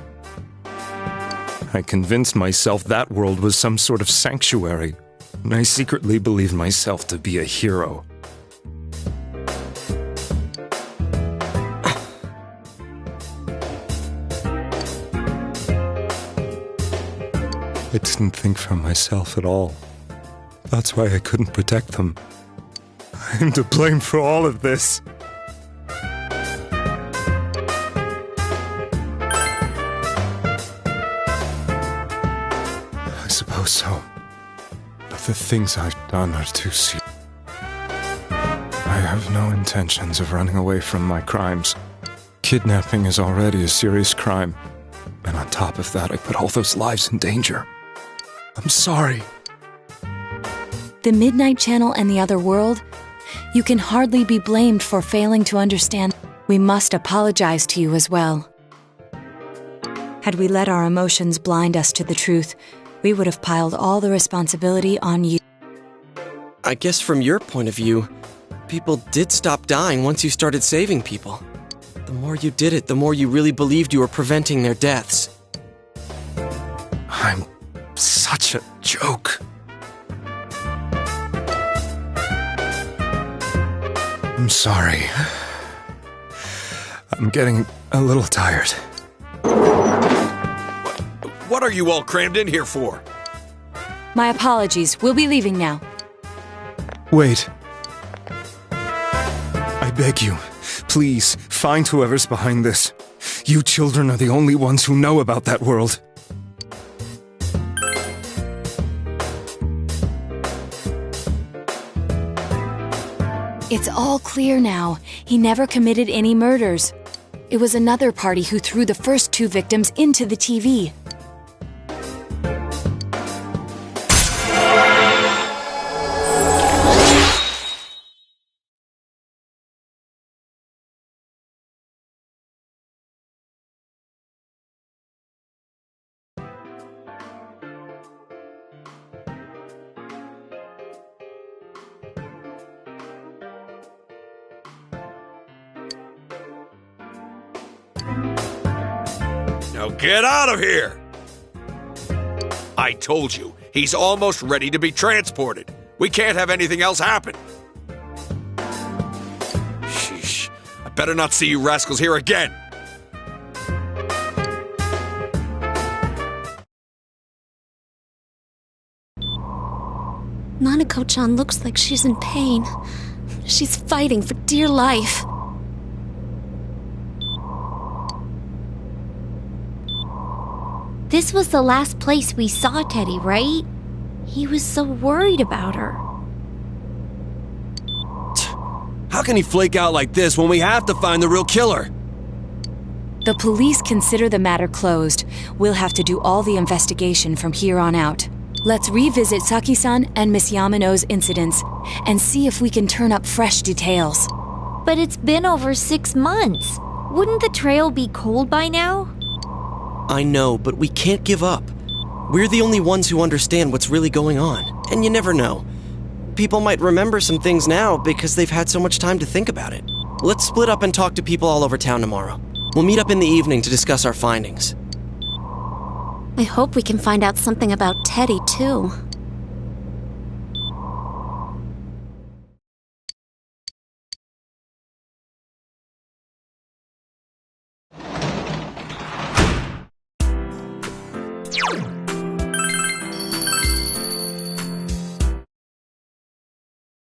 I convinced myself that world was some sort of sanctuary, and I secretly believed myself to be a hero. I didn't think for myself at all. That's why I couldn't protect them. I'm to blame for all of this. I suppose so. But the things I've done are too serious. I have no intentions of running away from my crimes. Kidnapping is already a serious crime. And on top of that, I put all those lives in danger. I'm sorry. The Midnight Channel and the other world? You can hardly be blamed for failing to understand. We must apologize to you as well. Had we let our emotions blind us to the truth, we would have piled all the responsibility on you. I guess from your point of view, people did stop dying once you started saving people. The more you did it, the more you really believed you were preventing their deaths. I'm such a joke. I'm sorry. I'm getting a little tired. What are you all crammed in here for? My apologies. We'll be leaving now. Wait. I beg you, please, find whoever's behind this. You children are the only ones who know about that world. It's all clear now. He never committed any murders. It was another party who threw the first two victims into the TV. Now get out of here! I told you, he's almost ready to be transported. We can't have anything else happen. Sheesh. I better not see you rascals here again. Nanako-chan looks like she's in pain. She's fighting for dear life. This was the last place we saw Teddy, right? He was so worried about her. How can he flake out like this when we have to find the real killer? The police consider the matter closed. We'll have to do all the investigation from here on out. Let's revisit Saki-san and Miss Yamano's incidents and see if we can turn up fresh details. But it's been over 6 months. Wouldn't the trail be cold by now? I know, but we can't give up. We're the only ones who understand what's really going on. And you never know. People might remember some things now because they've had so much time to think about it. Let's split up and talk to people all over town tomorrow. We'll meet up in the evening to discuss our findings. I hope we can find out something about Teddy, too. Nana!